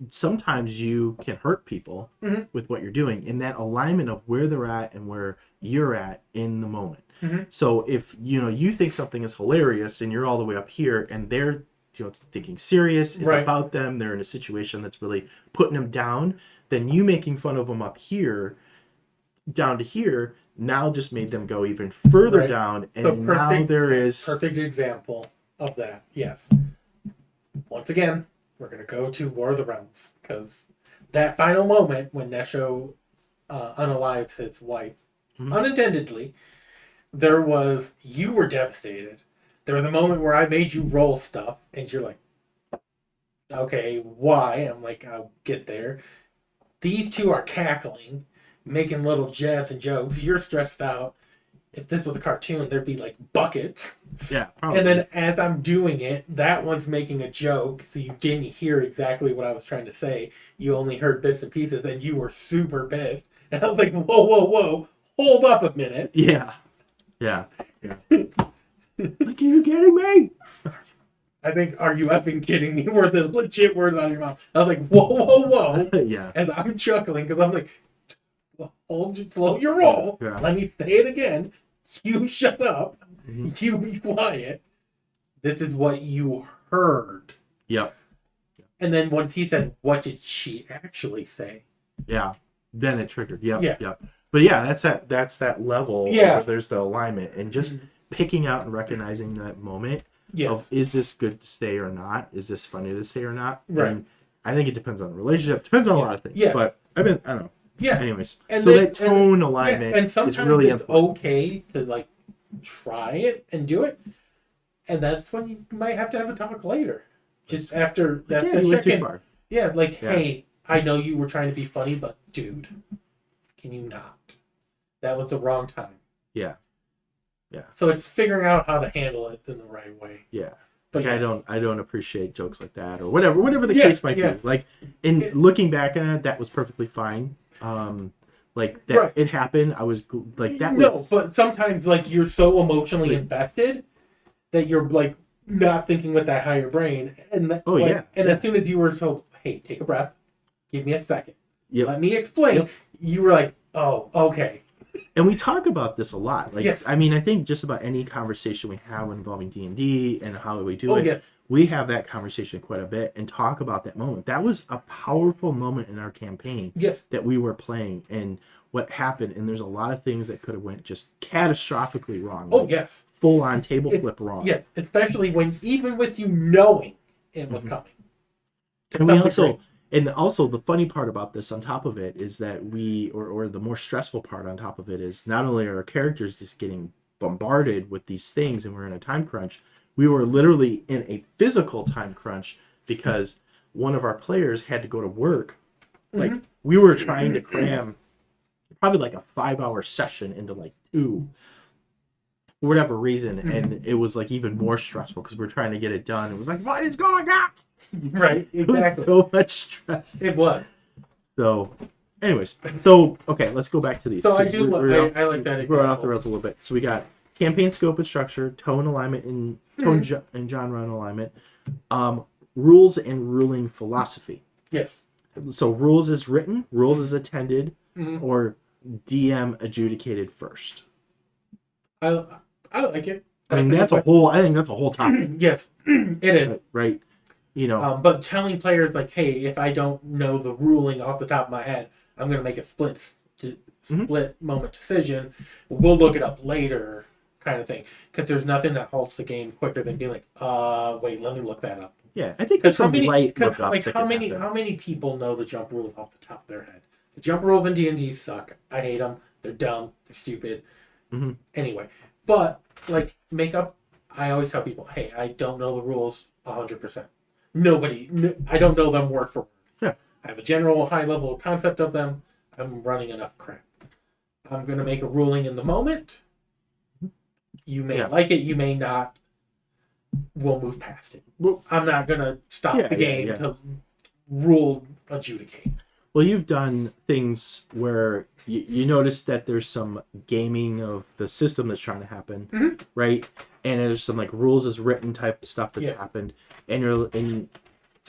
sometimes you can hurt people with what you're doing. In that alignment of where they're at and where you're at in the moment. So if, you think something is hilarious and you're all the way up here and they're, thinking serious, it's about them, they're in a situation that's really putting them down, then you making fun of them up here, down to here, now just made them go even further down, and now there is perfect example of that. Yes. Once again, we're gonna go to War of the Realms, because that final moment when Nesho unalives his wife unintendedly, you were devastated. There was a moment where I made you roll stuff, and you're like, okay, why? I'm like, I'll get there. These two are cackling, making little jabs and jokes. You're stressed out. If this was a cartoon, there'd be like buckets. Yeah, probably. And then as I'm doing it, that one's making a joke, so you didn't hear exactly what I was trying to say. You only heard bits and pieces, and you were super pissed. And I was like, whoa, hold up a minute. Yeah. Like, are you kidding me? I think, are you effing kidding me? Were the legit words out of your mouth. I was like, whoa. Yeah. And I'm chuckling because I'm like, slow your roll. Yeah. Let me say it again. You shut up. You be quiet. This is what you heard. Yep. And then once he said, what did she actually say? Yeah. Then it triggered. Yep. But yeah, that's that level where there's the alignment, and just picking out and recognizing that moment of, is this good to say or not? Is this funny to say or not? Right. And I think it depends on the relationship. Depends on a lot of things. Yeah. But I don't know. Yeah. Anyways, and so that tone alignment and sometimes is really it's important. okay to like try it and do it, and that's when you might have to have a talk later. Just after that, you went too far. Yeah, hey, I know you were trying to be funny, but dude, can you not? That was the wrong time. Yeah. So it's figuring out how to handle it in the right way. Yeah. But I don't appreciate jokes like that, or whatever the case might be. Like, in looking back on it, that was perfectly fine. It happened. I was like, that. No, but sometimes like you're so emotionally invested that you're like not thinking with that higher brain, and as soon as you were told, hey, take a breath, give me a second, let me explain, you were like, oh, okay. And we talk about this a lot. I mean, I think just about any conversation we have involving D&D and how we do it, we have that conversation quite a bit and talk about that moment. That was a powerful moment in our campaign that we were playing, and what happened. And there's a lot of things that could have went just catastrophically wrong. Full on table flip wrong. Yeah, especially when, even with you knowing it was coming. And we also the funny part about this on top of it is that or the more stressful part on top of it is, not only are our characters just getting bombarded with these things and we're in a time crunch, we were literally in a physical time crunch because one of our players had to go to work. Like, we were trying to cram probably like a 5-hour session into like 2 for whatever reason, and it was like even more stressful because we're trying to get it done. It was like, what is going on? Right, exactly. So much stress. It was. So, anyways, okay, let's go back to these. So I like that. We're off the rails a little bit. So we got campaign scope and structure, tone alignment, and tone and genre and alignment. rules and ruling philosophy. Yes. So rules is written, rules is attended, Mm-hmm. or DM adjudicated first. I like it. I think that's a whole topic. Yes, it is. Right. You know. But telling players like, hey, if I don't know the ruling off the top of my head, I'm going to make a split moment decision. We'll look it up later, kind of thing. Because there's nothing that halts the game quicker than being like, wait, let me look that up. Yeah, I think there's some light lookups. Like, how many people know the jump rules off the top of their head? The jump rules in D&D suck. I hate them. They're dumb. They're stupid. Mm-hmm. Anyway, but like I always tell people, hey, I don't know the rules 100%. I don't know them word for word. Yeah. I have a general high level concept of them. I'm running enough crap. I'm going to make a ruling in the moment. You may like it, you may not. We'll move past it. I'm not going to stop the game to rule adjudicate. Well, you've done things where you notice that there's some gaming of the system that's trying to happen, right? And there's some like rules as written type stuff that's happened, and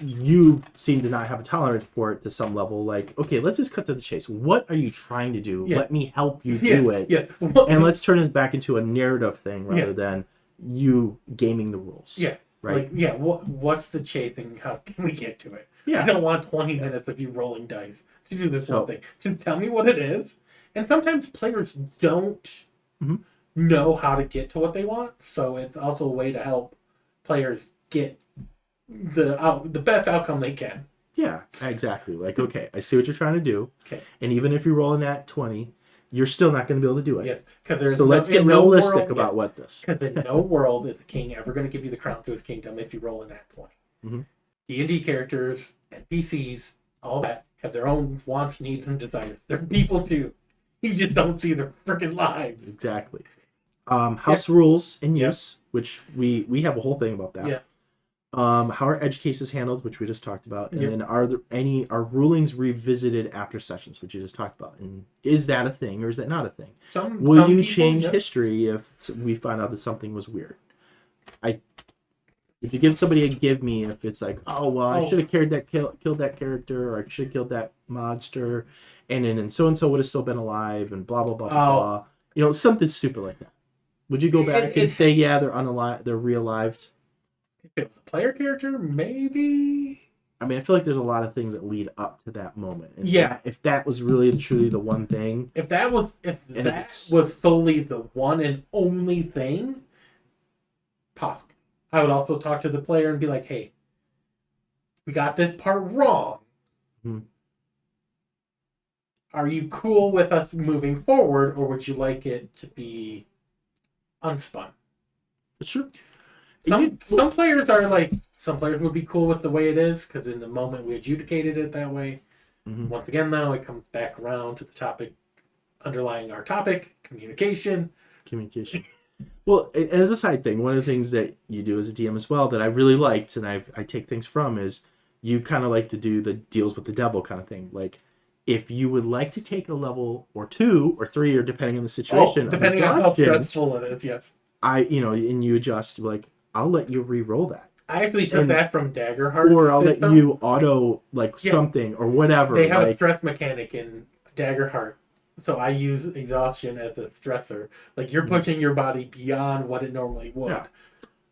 you seem to not have a tolerance for it to some level. Like, okay, let's just cut to the chase. What are you trying to do? Let me help you do it. Yeah. And let's turn it back into a narrative thing rather than you gaming the rules. Yeah. Right. Like, what's the chasing? How can we get to it? Yeah. I don't want 20 minutes of you rolling dice to do this whole thing. Just tell me what it is. And sometimes players don't know how to get to what they want, so it's also a way to help players get the best outcome they can. Yeah, exactly. Like, okay, I see what you're trying to do. Okay. And even if you roll a nat 20, you're still not going to be able to do it. Yeah, so let's get realistic about what this. Because in no world is the king ever going to give you the crown to his kingdom if you roll a nat 20. Mm-hmm. D&D characters, NPCs, all that have their own wants, needs, and desires. They're people too. You just don't see their freaking lives. Exactly. House rules in use, which we have a whole thing about that. Yeah. How are edge cases handled, which we just talked about, and then are rulings revisited after sessions, which you just talked about, and is that a thing or is that not a thing? Will you change history if we find out that something was weird? If you give somebody a give me if it's like, I should have killed that character, or I should have killed that monster, and then so would have still been alive, and blah blah blah blah. You know, something stupid like that. Would you go back and say, they're unalive, they're re-alived? If it was a player character, maybe. I mean, I feel like there's a lot of things that lead up to that moment. And if that was really truly the one thing. If that was solely the one and only thing, possibly. I would also talk to the player and be like, hey, we got this part wrong. Mm-hmm. Are you cool with us moving forward, or would you like it to be unspun? Sure. Some players are like, some players would be cool with the way it is, because in the moment we adjudicated it that way. Mm-hmm. Once again, though, it comes back around to the topic underlying our topic, communication. Well, as a side thing, one of the things that you do as a DM as well that I really liked, and I take things from, is you kind of like to do the deals with the devil kind of thing. Like, if you would like to take a level or 2 or 3, or depending on the situation, depending on how stressful it is, yes. And you adjust, like, I'll let you re-roll that. I actually took that from Daggerheart. Or I'll let you auto, something, or whatever. They have a stress mechanic in Daggerheart. So I use exhaustion as a stressor. Like, you're pushing your body beyond what it normally would. Yeah.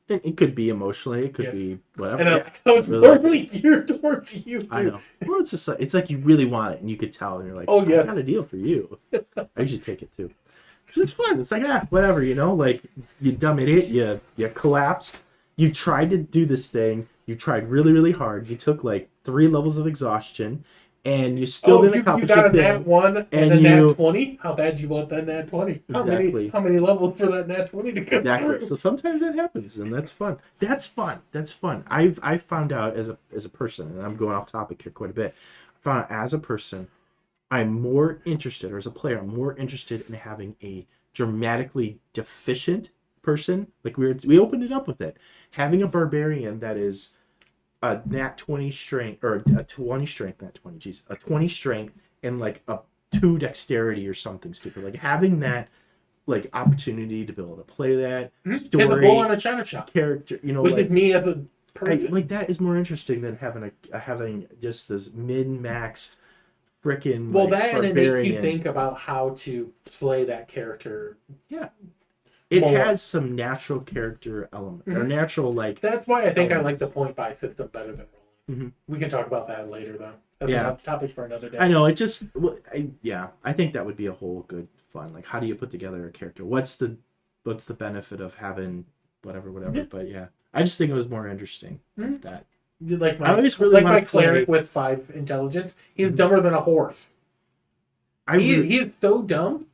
And it could be emotionally. It could be whatever. And it's normally geared towards you, too. I know. Well, it's just it's like you really want it, and you could tell, and you're like, I got a deal for you. I usually take it, too. Because it's fun. It's like, whatever, like, you dumb idiot, you collapsed. You tried to do this thing. You tried really, really hard. You took, 3 levels of exhaustion. And you still didn't accomplish anything. You got a nat 1 and a nat 20? How bad do you want that nat 20? Exactly. How many levels for that nat 20 to come through? So sometimes that happens, and that's fun. That's fun. I've found out as a person, and I'm going off topic here quite a bit, I found out as a person, I'm more interested, or as a player, I'm more interested in having a dramatically deficient person. Like we opened it up with it. Having a barbarian that is a nat 20 strength, or a 20 strength, not 20, geez, a 20 strength and a 2 dexterity or something stupid. Like having that opportunity to be able to play that story. And the bull on a china shop character, which is me as a like that is more interesting than having just this min-maxed frickin' well, like, that and it barbarian. makes you think about how to play that character. Yeah, it more. has some natural character element or natural like. That's why I think elements. I like the point buy system better than rolling. We can talk about that later, though. That's another topic for another day. I know it just. I think that would be a whole good fun. Like, how do you put together a character? What's the benefit of having whatever? Yeah. But yeah, I just think it was more interesting that. Like I always really my cleric with 5 intelligence, he's dumber than a horse. He is so dumb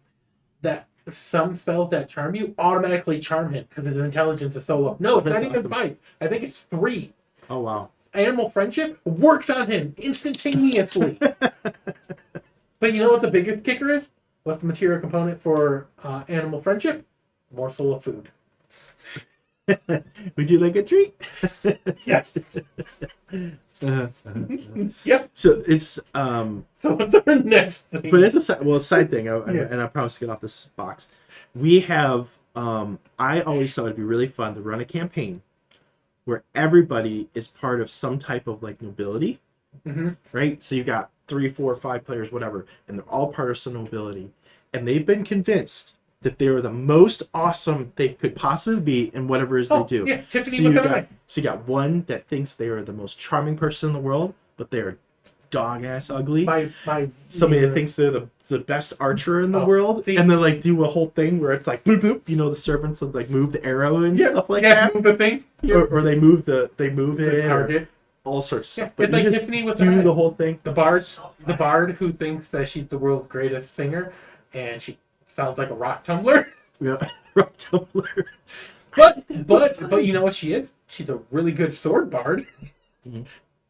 that some spells that charm you automatically charm him because his intelligence is so low. No, it's not even 5. I think it's 3. Oh wow! Animal friendship works on him instantaneously. But you know what the biggest kicker is? What's the material component for animal friendship? Morsel of food. Would you like a treat? Yes. Yep. So it's So the next thing. but it's a side thing, and I promise to get off this box. We have I always thought it'd be really fun to run a campaign where everybody is part of some type of like nobility, right? So you got 3, 4, 5 players, whatever, and they're all part of some nobility, and they've been convinced that they were the most awesome they could possibly be in whatever it is they do. Yeah, Tiffany with an eye. So you got one that thinks they are the most charming person in the world, but they're dog ass ugly. Somebody that thinks they're the best archer in the world, and then like do a whole thing where it's like boop boop. You know, the servants would like move the arrow and stuff like that. Move the thing. Or they move it target. all sorts of stuff. But it's like Tiffany with do the whole thing. The bard who thinks that she's the world's greatest singer, and she sounds like a rock tumbler. Yeah, rock tumbler. But you know what she is? She's a really good sword bard.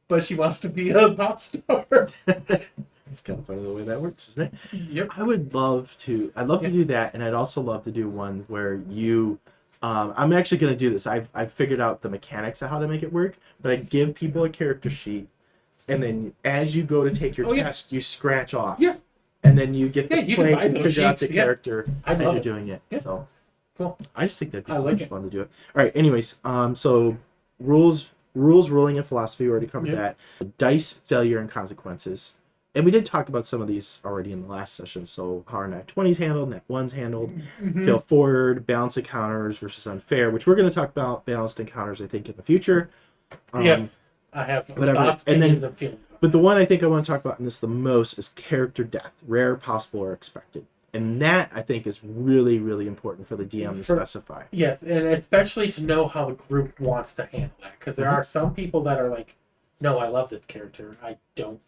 But she wants to be a pop star. It's kind of funny the way that works, isn't it? Yep. I'd love to do that, and I'd also love to do one where you I'm actually going to do this. I've figured out the mechanics of how to make it work, but I give people a character sheet, and then as you go to take your test, you scratch off. Yeah. And then you get the play and figure out the sheets. character as you're doing it. Yeah. So cool. I just think that'd be so much fun to do it. All right. Anyways, so rules, rolling, and philosophy. We already covered that. Dice, failure, and consequences. And we did talk about some of these already in the last session. So how are Nat 20s handled, Nat 1s handled, fail forward, balanced encounters versus unfair, which we're going to talk about balanced encounters, I think, in the future. I have whatever. And then, but the one I think I want to talk about in this the most is character death, rare, possible, or expected. And that, I think, is really, really important for the DM to specify. Yes, and especially to know how the group wants to handle that. Because there are some people that are like, no, I love this character. I don't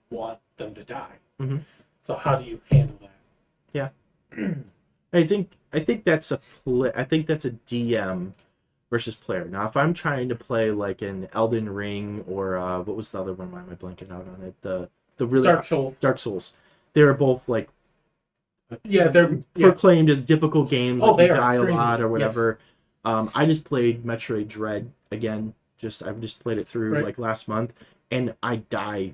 want them to die. So how do you handle that? Yeah. I think that's a DM versus player. Now, if I'm trying to play like an Elden Ring or what was the other one? Why am I blanking out on it? The really Dark Souls. They're both like they're proclaimed as difficult games. Like they you are die a lot or whatever. Yes. I just played Metroid Dread again. I've just played it through like last month, and I've died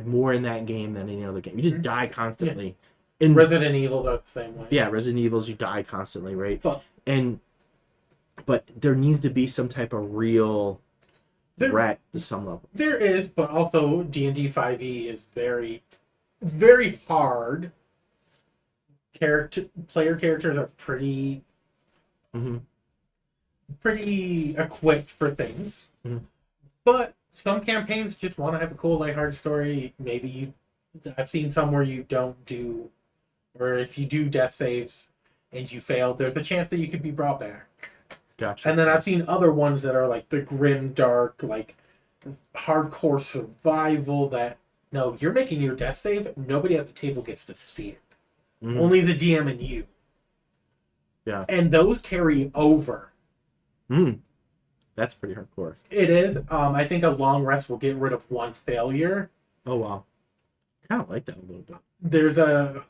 more in that game than any other game. You just die constantly. And Resident Evil are the same way. Yeah, Resident Evils, you die constantly, right? But there needs to be some type of real threat to some level. There is, but also D&D 5e is very, very hard. Player characters are pretty equipped for things. But some campaigns just want to have a cool, lighthearted story. Maybe I've seen some where you don't do, or if you do death saves and you fail, there's a chance that you could be brought back. Gotcha. And then I've seen other ones that are like the grim, dark, like hardcore survival that, no, you're making your death save, nobody at the table gets to see it. Only the DM and you. Yeah. And those carry over. That's pretty hardcore. It is. I think a long rest will get rid of one failure. Oh, wow. I kind of like that a little bit. There's a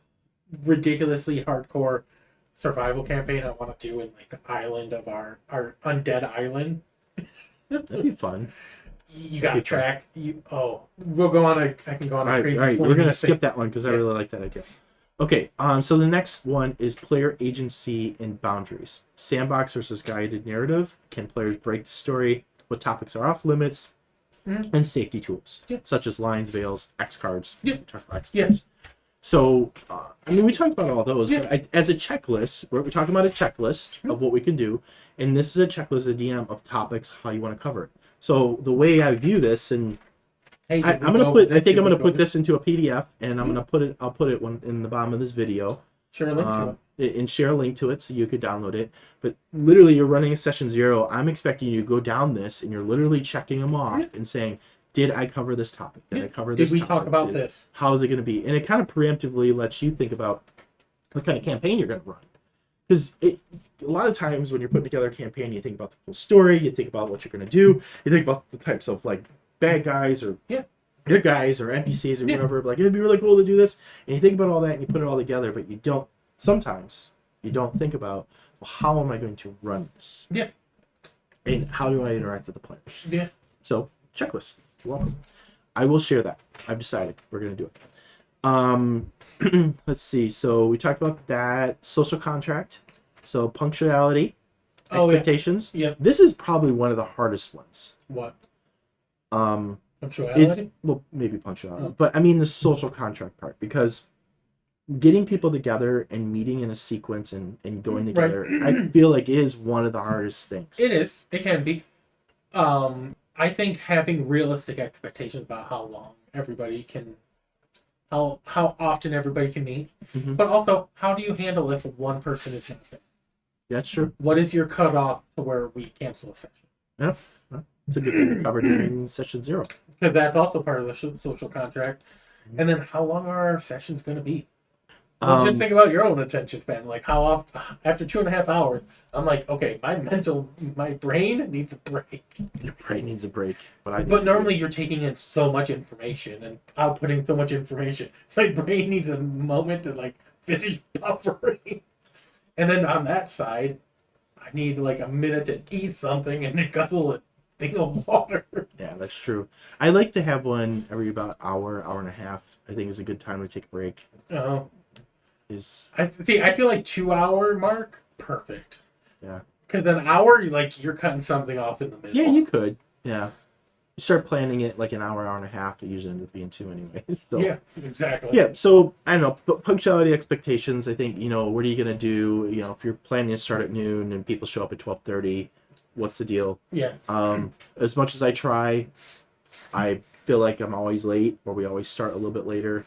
ridiculously hardcore survival campaign I want to do in like the island of our undead island. That'd be fun. You got to track. We'll go on I can go on a crazy. All right. We're going to skip that one because I really like that idea. Okay, so the next one is player agency and boundaries. Sandbox versus guided narrative. Can players break the story what topics are off limits, and safety tools, Yeah. such as lines, veils, X cards. Yeah. Talk about X Yeah. cards. So, I mean, we talked about all those, but as a checklist, we're talking about a checklist of what we can do, and this is a checklist, a DM of topics, how you want to cover it. So the way I view this, and Hey, I think I'm gonna put this into a PDF, and I'll put it in the bottom of this video. Share a link to it. And share a link to it so you could download it. But literally, you're running a session 0. I'm expecting you to go down this, and you're literally checking them off and saying, "Did I cover this topic? Did I cover this? Did we topic? talk about this? How is it going to be?" And it kind of preemptively lets you think about what kind of campaign you're going to run. Because a lot of times when you're putting together a campaign, you think about the cool story, you think about what you're going to do, you think about the types of like bad guys or good guys or NPCs or whatever. Like, it'd be really cool to do this, and you think about all that and you put it all together, but you don't. Sometimes you don't think about, well, how am I going to run this? Yeah. And how do I interact with the players? Yeah. So, checklist. You're welcome. I will share that. I've decided we're going to do it. Let's see. So, we talked about that. Social contract. So, punctuality. Expectations. Yeah. This is probably one of the hardest ones. What? Punctuality? Well, maybe punctuality. Oh. But, I mean, the social contract part. Because getting people together and meeting in a sequence and going together, I feel like is one of the hardest things. It is. It can be. I think having realistic expectations about how long everybody can, how often everybody can meet, but also how do you handle if one person is not there? That's true. What is your cutoff to where we cancel a session? Yeah, it's a good thing to cover during session 0. Because that's also part of the social contract. And then how long are our sessions going to be? Well, just think about your own attention span. Like, how often, after 2.5 hours, I'm like, okay, my brain needs a break. Your brain needs a break. But normally you're taking in so much information and outputting so much information. My brain needs a moment to, like, finish buffering. And then on that side, I need, like, a minute to eat something and to guzzle a thing of water. Yeah, that's true. I like to have one every about hour and a half. I think is a good time to take a break. Oh. I feel like 2-hour mark, perfect. Yeah. Because an hour, you're cutting something off in the middle. Yeah, you could. Yeah. You start planning it like an hour and a half. It usually ends up being 2 anyways. So. Yeah, exactly. Yeah, so, I don't know, but punctuality expectations, I think, what are you going to do? If you're planning to start at noon and people show up at 12:30, what's the deal? Yeah. As much as I try, I feel like I'm always late, or we always start a little bit later.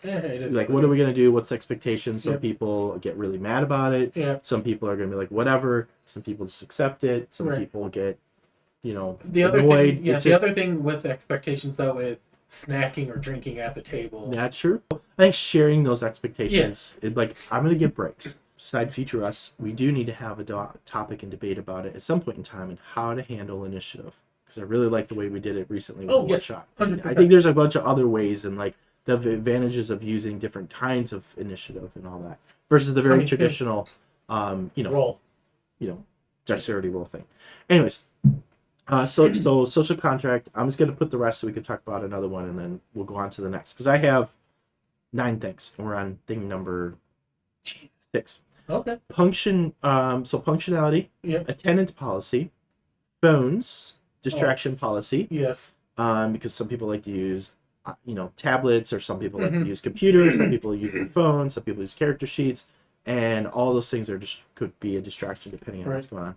Like, what are we going to do? What's the expectation? Some people get really mad about it. Yeah. Some people are going to be like, whatever. Some people just accept it. Some people get, the other thing with expectations, though, is snacking or drinking at the table. That's true. I think sharing those expectations, I'm going to give breaks. Side feature us, we do need to have a topic and debate about it at some point in time and how to handle initiative. Because I really like the way we did it recently with the workshop. I think there's a bunch of other ways and, the advantages of using different kinds of initiative and all that versus the very traditional, roll, dexterity roll thing. Anyways, so social contract. I'm just gonna put the rest so we can talk about another one and then we'll go on to the next because I have 9 things and we're on thing number 6. Okay. Punctuality. Yep. Attendance policy, phones, distraction policy. Yes. Because some people like to use tablets, or some people like to use computers, some people use their phones, some people use character sheets, and all those things could be a distraction depending on what's going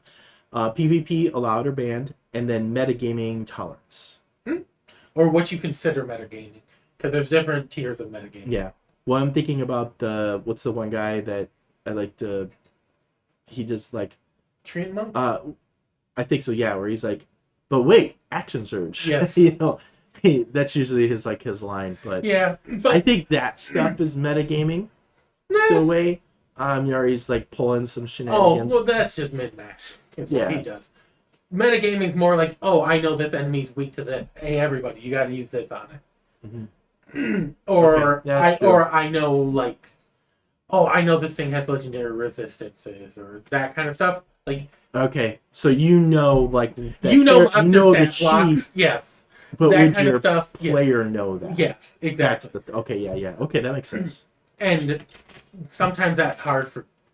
on. PvP allowed or banned, and then metagaming tolerance. Or what you consider metagaming, because there's different tiers of metagaming. Yeah. Well, I'm thinking about what's the one guy that I like to, he does like... Treant Monk? I think so, yeah, where he's like, but wait, action surge. Yes. That's usually his line, but yeah, I think that stuff is metagaming to a way. He's like pulling some shenanigans. Oh, well, that's just min-max. What he does. Metagaming's more like, I know this enemy's weak to this. Hey, everybody, you got to use this on it. Or I know I know this thing has legendary resistances or that kind of stuff. Okay, so the blocks, yes. But that would kind your of stuff, player know that? Yes, exactly. Okay, yeah. Okay, that makes sense. And sometimes that's hard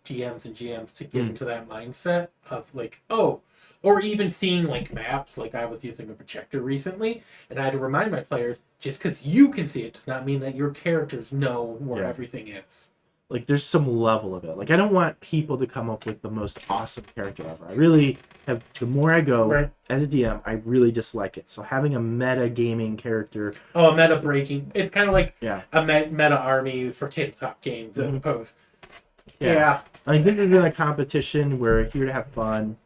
DMs and GMs to get into that mindset of like, oh, or even seeing like maps. Like I was using a projector recently, and I had to remind my players, just because you can see it does not mean that your characters know where everything is. Like there's some level of it. Like I don't want people to come up with the most awesome character ever. I really have. The more I go as a DM, I really dislike it. So having a meta gaming character. Oh, meta breaking. It's kind of like a meta army for tabletop games as opposed. Yeah. I mean, this isn't a competition. We're here to have fun.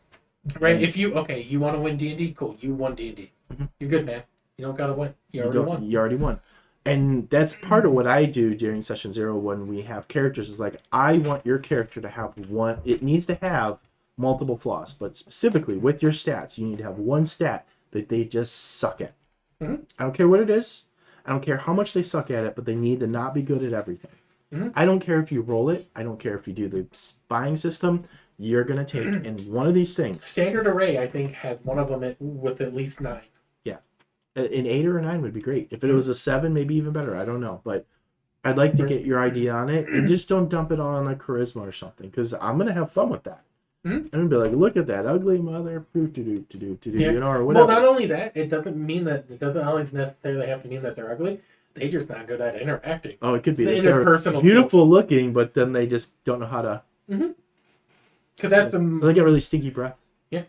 Right. If you want to win D&D, cool. You won D&D. You're good, man. You don't gotta win. You already won. And that's part of what I do during session 0 when we have characters is like, I want your character to have one. It needs to have multiple flaws, but specifically with your stats, you need to have one stat that they just suck at. I don't care what it is. I don't care how much they suck at it, but they need to not be good at everything. I don't care if you roll it. I don't care if you do the spying system. You're going to take in one of these things. Standard Array, I think, has one of them with at least 9. An 8 or a 9 would be great. If it was a 7, maybe even better. I don't know. But I'd like to get your idea on it. And just don't dump it all on like charisma or something. Because I'm going to have fun with that. I'm going to be like, look at that ugly mother. You know, or whatever. Well, not only that, it doesn't always necessarily have to mean that they're ugly. They're just not good at interacting. Oh, it could be. The interpersonal beautiful looking, but then they just don't know how to. Because that's they get really stinky breath. Yeah.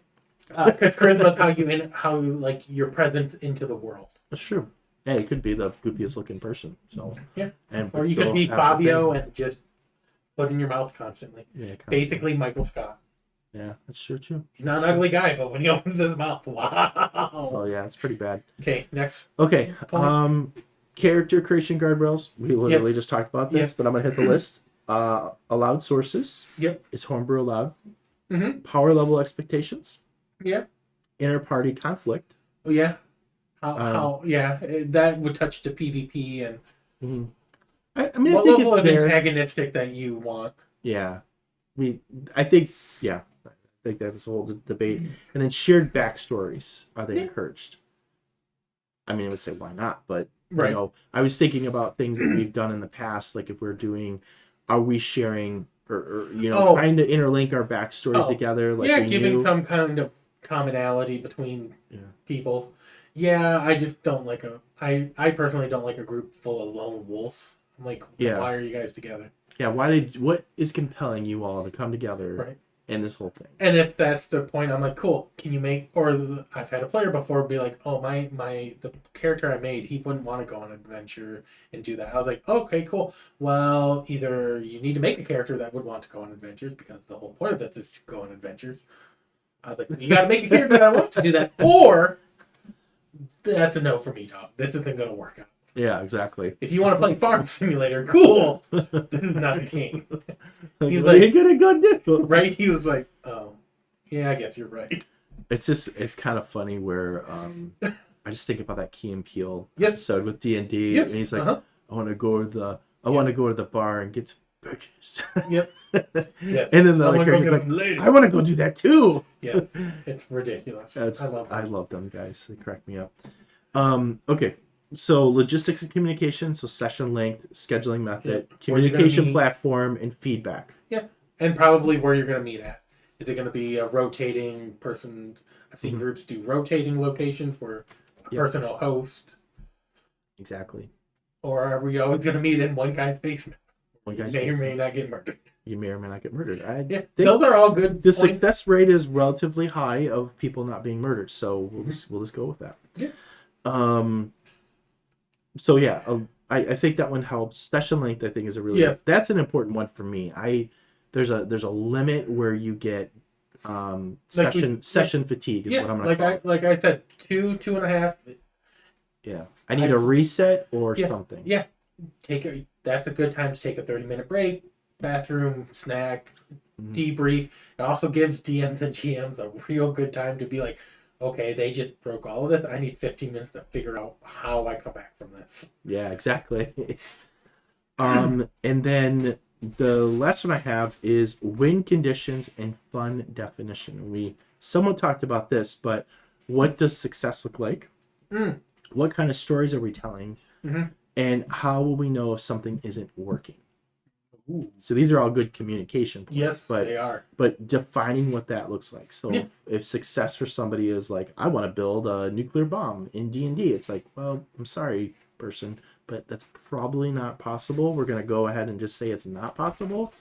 Because charisma is how you like your presence into the world. That's true. Yeah, you could be the goofiest looking person. So or you could be Fabio and just put in your mouth constantly. Yeah, basically Michael Scott. Yeah, that's true too. He's not an ugly guy, but when he opens his mouth, wow. Oh yeah, it's pretty bad. Okay, next. Okay, character creation guardrails. We literally just talked about this, but I'm gonna hit the list. Allowed sources. Is homebrew allowed? Power level expectations. Inter-party conflict. Oh yeah. That would touch the PvP and I mean, what I think level it's of antagonistic that you want. Yeah. I think that's a whole debate. And then shared backstories. Are they encouraged? I mean, I would say why not, but you know, I was thinking about things that we've done in the past, like if we're doing, are we sharing or you know, trying to interlink our backstories together? Like giving some kind of commonality between peoples. Yeah, I just don't like I personally don't like a group full of lone wolves. I'm like, why are you guys together? Yeah, what is compelling you all to come together in this whole thing? And if that's the point, I'm like, cool, can you make, I've had a player before be like, oh, the character I made, he wouldn't want to go on an adventure and do that. I was like, okay, cool. Well, either you need to make a character that would want to go on adventures, because the whole point of this is to go on adventures. I was like, you got to make a character that wants to do that, or that's a no for me, dog. This isn't going to work out. Yeah, exactly. If you want to play Farm Simulator, cool. This is not the game. He's like, what are you gonna go do? Right? He was like, oh, yeah, I guess you're right. It's kind of funny where I just think about that Key and Peele episode with D&D, and he's like, I want to go to the bar and get some bitches. And then the other character's like, I want to go do that too. Yeah, it's ridiculous. I love them guys. They crack me up. Okay. So logistics and communication, so session length, scheduling method, communication platform, and feedback. Yeah, and probably where you're going to meet at. Is it going to be a rotating person? I've seen groups do rotating locations where a person will host. Exactly. Or are we always going to meet in one guy's basement? You may or may not get murdered. You may or may not get murdered. I think those are all good. The success rate is relatively high of people not being murdered, so we'll just go with that. Yeah. So yeah, I think that one helps. Session length, I think, is a really that's an important one for me. There's a limit where you get session fatigue is what I'm gonna call it. Like I said, 2.5. Yeah, I need a reset or something. Yeah, that's a good time to take a 30-minute break, bathroom, snack, debrief. It also gives DMs and GMs a real good time to be like, okay, they just broke all of this. I need 15 minutes to figure out how I come back from this. Yeah, exactly. And then the last one I have is win conditions and fun definition. We somewhat talked about this, but what does success look like? What kind of stories are we telling? And how will we know if something isn't working? Ooh. So these are all good communication points. Yes, but they are. But defining what that looks like. So if success for somebody is like, I want to build a nuclear bomb in D&D, it's like, well, I'm sorry, person, but that's probably not possible. We're gonna go ahead and just say it's not possible.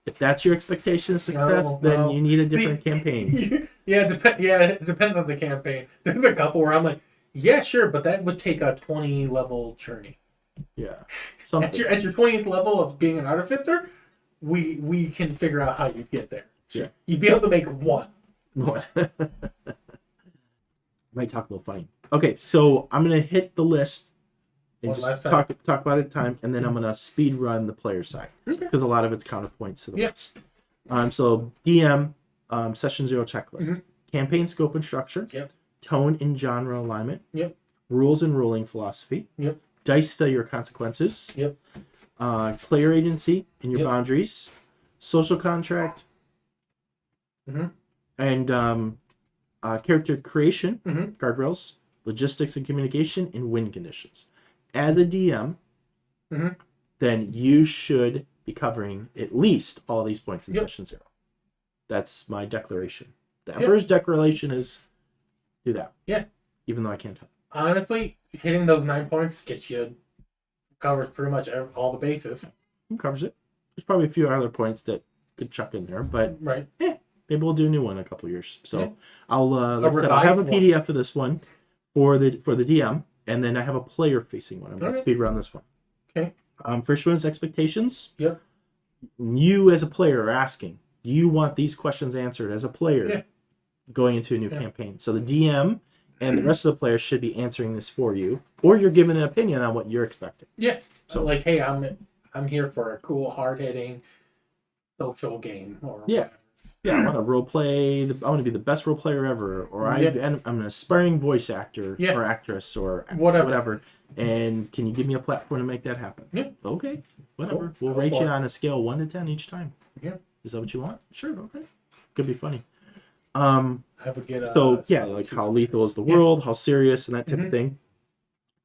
If that's your expectation of success, then you need a different campaign. It depends on the campaign. There's a couple where I'm like, yeah, sure, but that would take a 20 level journey. Yeah. At your 20th level of being an artificer, we can figure out how you'd get there. Sure. Yeah. You'd be able to make one. Might talk a little funny. Okay, so I'm gonna hit the list and just talk about it at a time, and then I'm gonna speed run the player side because a lot of it's counterpoints to the list. So DM session 0 checklist, campaign scope and structure, tone and genre alignment, rules and ruling philosophy, dice failure consequences, player agency and your boundaries, social contract, and character creation, guardrails, logistics and communication, and win conditions. As a DM, then you should be covering at least all these points in session 0. That's my declaration. The Emperor's declaration is do that. Yeah. Even though I can't tell. Honestly, hitting those 9 points covers pretty much all the bases. It covers it. There's probably a few other points that could chuck in there, but maybe we'll do a new one in a couple of years. So I'll have a PDF for this one for the DM. And then I have a player-facing one. I'm going to speed run this one. Okay. First one is expectations. Yep. You as a player are asking, do you want these questions answered as a player going into a new campaign? So the DM and the rest of the players should be answering this for you, or you're giving an opinion on what you're expecting. Yeah. So like, hey, I'm here for a cool, hard-hitting social game. Or whatever. Yeah, I want to role play. I want to be the best role player ever, or I'm an aspiring voice actor or actress or whatever. And can you give me a platform to make that happen? Yeah. Okay. Whatever. We'll rate you on a scale 1 to 10 each time. Yeah. Is that what you want? Sure. Okay. Could be funny. I would get like how lethal is the world, how serious, and that type of thing.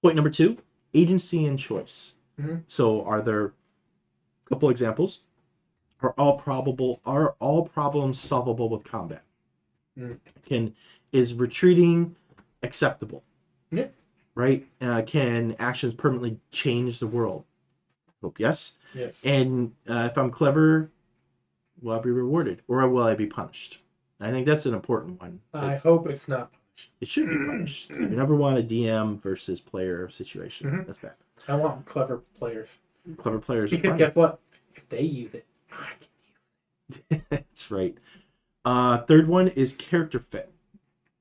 Point number 2: agency and choice. So, are there a couple examples? Are all problems solvable with combat? Is retreating acceptable? Yeah. Right? Can actions permanently change the world? Hope yes. Yes. And if I'm clever, will I be rewarded or will I be punished? I think that's an important one. I hope it's not punished. It should be punished. You never want a DM versus player situation. That's bad. I want clever players. Clever players. Because guess what? If they use it, I can use it. That's right. Third one is character fit.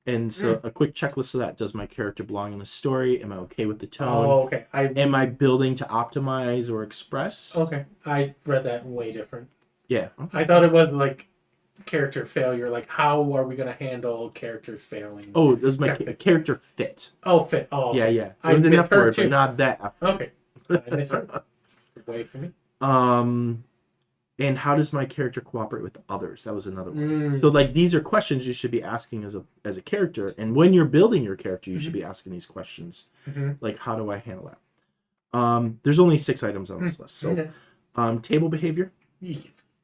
And so a quick checklist of that. Does my character belong in the story? Am I okay with the tone? Oh, okay. Am I building to optimize or express? Okay. I read that way different. Yeah. Okay. I thought it was like character failure. Like, how are we going to handle characters failing? Oh, does my character fit? Oh, fit. Oh, okay. Yeah. It was an F word, but not that. Okay. I misheard. Wait for me. And how does my character cooperate with others? That was another one. So like these are questions you should be asking as a character, and when you're building your character, you should be asking these questions. Like, how do I handle that? There's only 6 items on this list. So table behavior.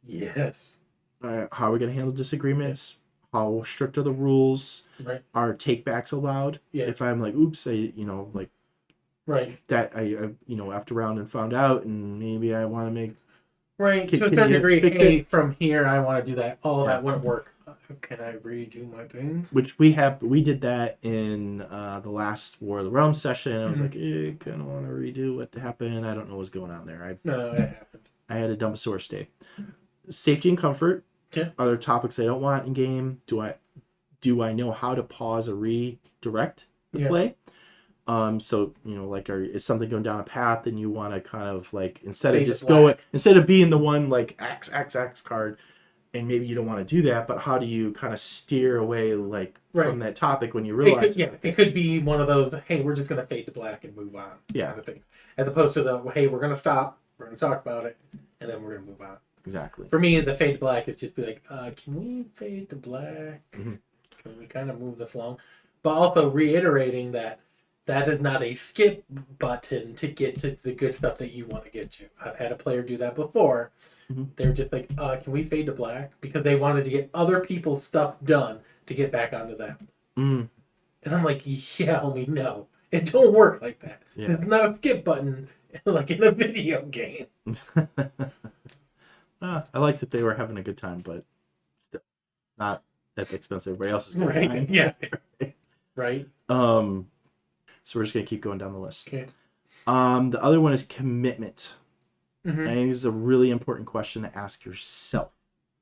Yes. How are we going to handle disagreements? How strict are the rules? Right. Are takebacks allowed? Yeah. If I'm like, oops, right. That I after round and found out, and maybe I want to make. Right, to a certain degree, hey, from here I want to do that. All of that wouldn't work. Can I redo my thing? Which we did that in the last War of the Realms session. I was like, kind of want to redo what happened. I don't know what's going on there. No, it happened. I had a dumb source day. Safety and comfort. Yeah. Are there topics I don't want in game? Do I know how to pause or redirect the play? So is something going down a path and you want to kind of like instead of being the one like X card, and maybe you don't want to do that, but how do you kind of steer away from that topic when you realize it could be one of those, hey, we're just gonna fade to black and move on kind of thing, as opposed to the, hey, we're gonna stop, we're gonna talk about it, and then we're gonna move on. Exactly. For me, the fade to black is just be like, can we fade to black? Can we kind of move this along? But also reiterating that is not a skip button to get to the good stuff that you want to get to. I've had a player do that before, They were just like, can we fade to black? Because they wanted to get other people's stuff done to get back onto them. And I'm like, yeah, homie, no. It don't work like that. Yeah. There's not a skip button like in a video game. I like that they were having a good time, but still not at the expense of everybody else's good time. Yeah. Right. So we're just gonna keep going down the list. Okay. The other one is commitment. I think this is a really important question to ask yourself.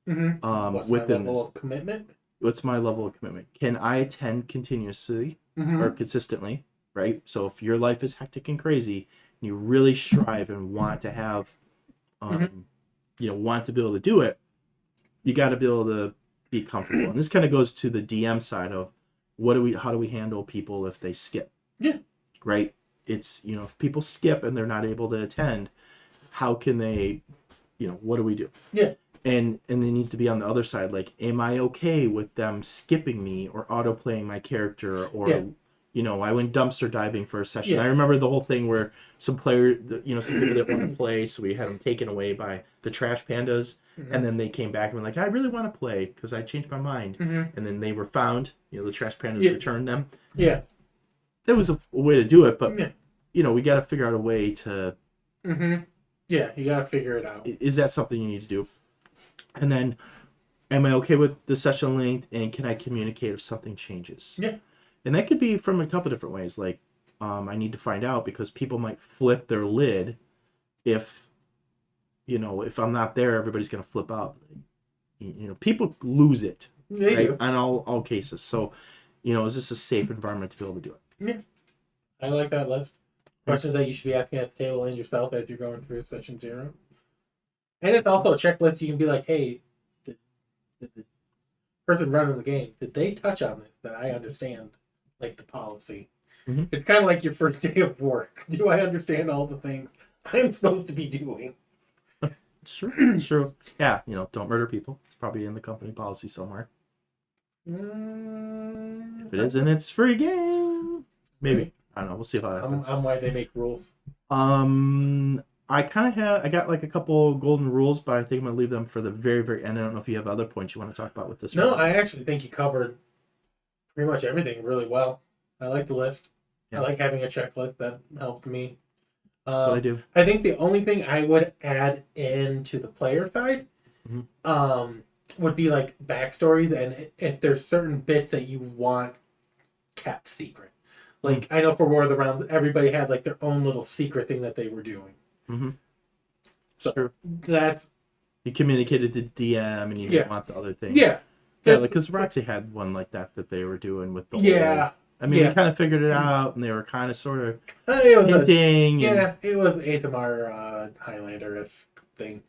What's my level of commitment? What's my level of commitment? Can I attend continuously or consistently? Right. So if your life is hectic and crazy, and you really strive and want to have, want to be able to do it, you got to be able to be comfortable. And this kind of goes to the DM side of how do we handle people if they skip? Yeah. Right. It's, if people skip and they're not able to attend, how can they, what do we do? Yeah. And there needs to be on the other side, like, am I okay with them skipping me or auto playing my character or, I went dumpster diving for a session. Yeah. I remember the whole thing where some players, some people didn't want to play, so we had them taken away by the trash pandas, and then they came back and were like, I really want to play because I changed my mind. And then they were found, the trash pandas returned them. Yeah. There was a way to do it, but, we got to figure out a way to... Yeah, you got to figure it out. Is that something you need to do? And then, am I okay with the session length, and can I communicate if something changes? Yeah. And that could be from a couple different ways. Like, I need to find out because people might flip their lid if I'm not there, everybody's going to flip out. People lose it. They do. On all cases. So, is this a safe environment to be able to do it? Yeah. I like that list. Questions that you should be asking at the table and yourself as you're going through session 0. And it's also a checklist. You can be like, hey, did the person running the game, did they touch on this that I understand, like the policy? It's kind of like your first day of work. Do I understand all the things I'm supposed to be doing? It's true. Yeah, don't murder people. It's probably in the company policy somewhere. If it isn't, it's free game. Maybe. I don't know. We'll see how that happens. On why they make rules. I got like a couple golden rules, but I think I'm going to leave them for the very, very end. I don't know if you have other points you want to talk about with this one. No, I actually think you covered pretty much everything really well. I like the list. Yeah. I like having a checklist. That helped me. That's what I do. I think the only thing I would add into the player side would be like backstories, and if there's certain bits that you want kept secret. Like, I know for War of the Realms, everybody had like their own little secret thing that they were doing. So sure. That's... You communicated to DM and you didn't want the other thing. Yeah. Yeah, because Roxy had one like that they were doing with the whole... I mean, we kind of figured it out, and they were kind of sort of hinting. It was ASMR Highlander-esque thing.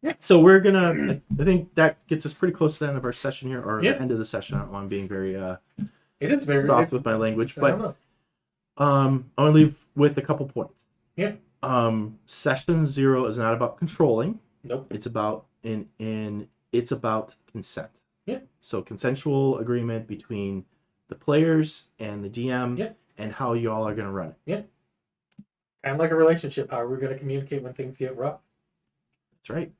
Yeah. So we're going to... I think that gets us pretty close to the end of our session here, or the end of the session. I don't know, I'm being very... It is very soft with my language, but I want to leave with a couple points. Yeah. Session 0 is not about controlling. Nope. It's about it's about consent. Yeah. So consensual agreement between the players and the DM and how you all are going to run it. Yeah. Kind of like a relationship. How are we going to communicate when things get rough? That's right.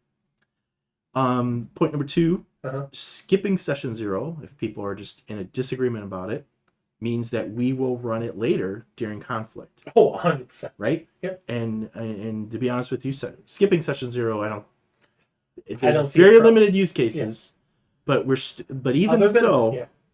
Point number 2, skipping session 0, if people are just in a disagreement about it, means that we will run it later during conflict. Oh, 100%. Right? Yep. And to be honest with you, skipping session 0, I don't see very limited use cases, but but even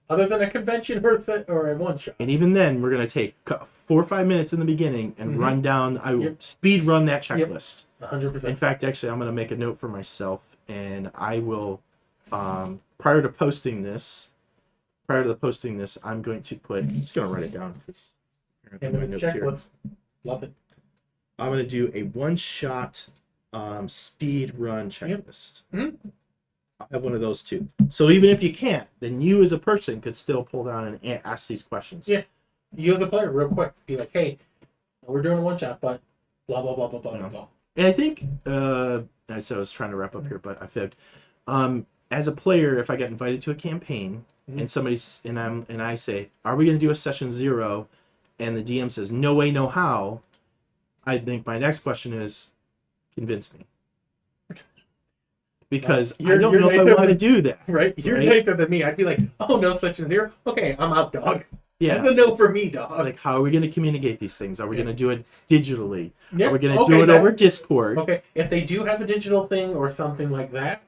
other than a convention or a one shot. And even then, we're going to take 4 or 5 minutes in the beginning and run down. I will speed run that checklist. 100%. In fact, actually, I'm going to make a note for myself, and I will, prior to posting this, I'm going to I'm just going to write it down. Checklist. Love it. I'm going to do a one-shot speed run checklist. I have one of those too. So even if you can't, then you as a person could still pull down and ask these questions. Yeah. You as a player, real quick, be like, hey, we're doing a one-shot, but blah, blah, blah, blah, blah, blah. And I think, I said I was trying to wrap up here, but I fibbed. As a player, if I get invited to a campaign and and I say, are we going to do a session 0? And the DM says, no way, no how. I think my next question is, convince me. because I don't know if I want to do that. Right? You're nicer than me. I'd be like, oh, no session 0. Okay, I'm out, dog. Yeah. That's a no for me, dog. Like, how are we going to communicate these things? Are we going to do it digitally? Yeah. Are we going to do it over Discord? Okay, if they do have a digital thing or something like that,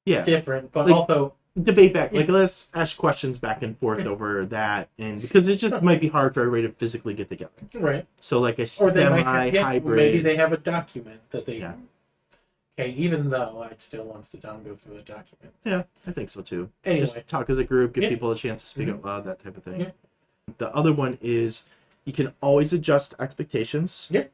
different. But like, also debate back. Like, let's ask questions back and forth over that, and because it just might be hard for everybody to physically get together. Right. So, like a hybrid. Maybe they have a document that they. Yeah. Okay, even though I'd still want to sit down and go through the document. Yeah, I think so too. Anyway. Just talk as a group, give people a chance to speak out loud, that type of thing. Yeah. The other one is you can always adjust expectations. Yeah.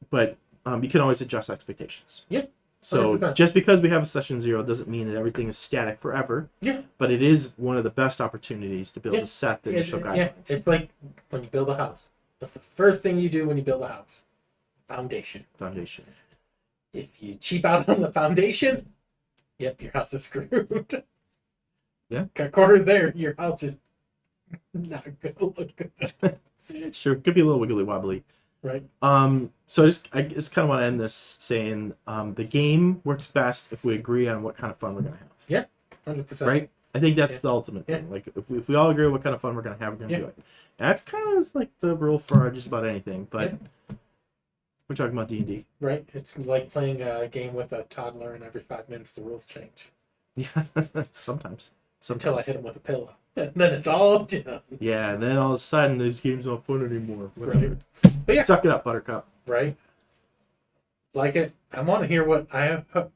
But you can always adjust expectations. Yeah. So 100%. just because we have a session 0 doesn't mean that everything is static forever. Yeah. But it is one of the best opportunities to be able to set the initial guidelines. Yeah, it's like when you build a house. That's the first thing you do when you build a house. Foundation. If you cheap out on the foundation, yep, your house is screwed. Yeah. Got a corner there, your house is not gonna look good. Sure, could be a little wiggly wobbly. Right. So I just kind of want to end this saying the game works best if we agree on what kind of fun we're gonna have. Yeah, 100%. Right. I think that's the ultimate thing. Like if we all agree what kind of fun we're gonna have, we're gonna do it. And that's kind of like the rule for just about anything. But we're talking about D&D. Right. It's like playing a game with a toddler, and every 5 minutes the rules change. Yeah, sometimes. Until I hit him with a pillow, and then it's all done. Yeah, and then all of a sudden these games aren't fun anymore. Whatever. Right. But yeah, suck it up, Buttercup. Right. Like it. I want to hear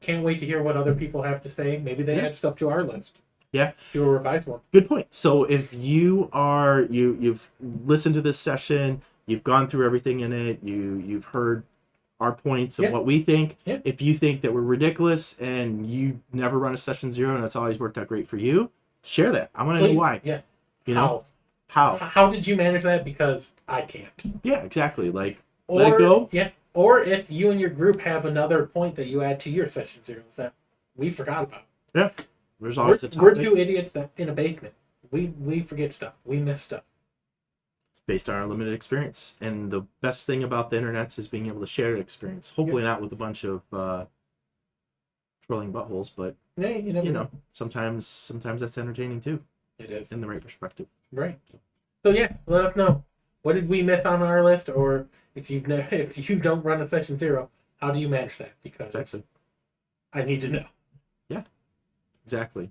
can't wait to hear what other people have to say. Maybe they add stuff to our list. Yeah. Do a revised one. Good point. So if you've listened to this session, you've gone through everything in it, you've heard our points of what we think. Yeah. If you think that we're ridiculous and you never run a session 0 and it's always worked out great for you, share that. I want to know why. Yeah. You know? How did you manage that? Because I can't. Yeah, exactly. Like, let it go. Yeah. Or if you and your group have another point that you add to your session 0s that we forgot about. Yeah. There's always a topic. We're two idiots in a basement. We forget stuff. We miss stuff. It's based on our limited experience. And the best thing about the internet is being able to share experience. Hopefully not with a bunch of trolling buttholes, but you know, sometimes that's entertaining too. It is. In the right perspective. Right. So yeah, let us know. What did we miss on our list? Or if you don't run a session 0, how do you manage that? Because I need to know. Yeah. Exactly.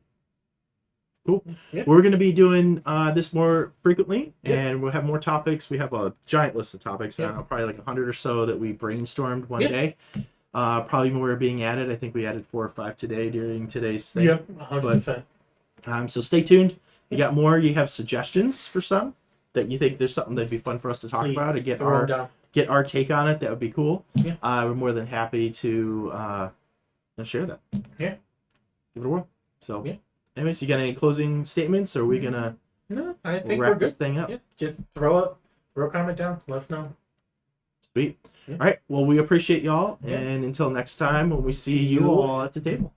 Cool. Yeah. We're going to be doing this more frequently, and we'll have more topics. We have a giant list of topics now, probably like 100 or so that we brainstormed one day. Probably more are being added. I think we added 4 or 5 today during today's thing. Yep, 100%. So stay tuned. You got more. You have suggestions for some that you think there's something that'd be fun for us to talk about, or get our take on it. That would be cool. Yeah. We're more than happy to share that. Yeah. Give it a whirl. So, anyways, you got any closing statements? Or are we gonna I think wrap we're good. this thing up? Yeah. Just throw a comment down. Let us know. Sweet. Yeah. All right. Well, we appreciate y'all, and until next time, when we see you all at the table.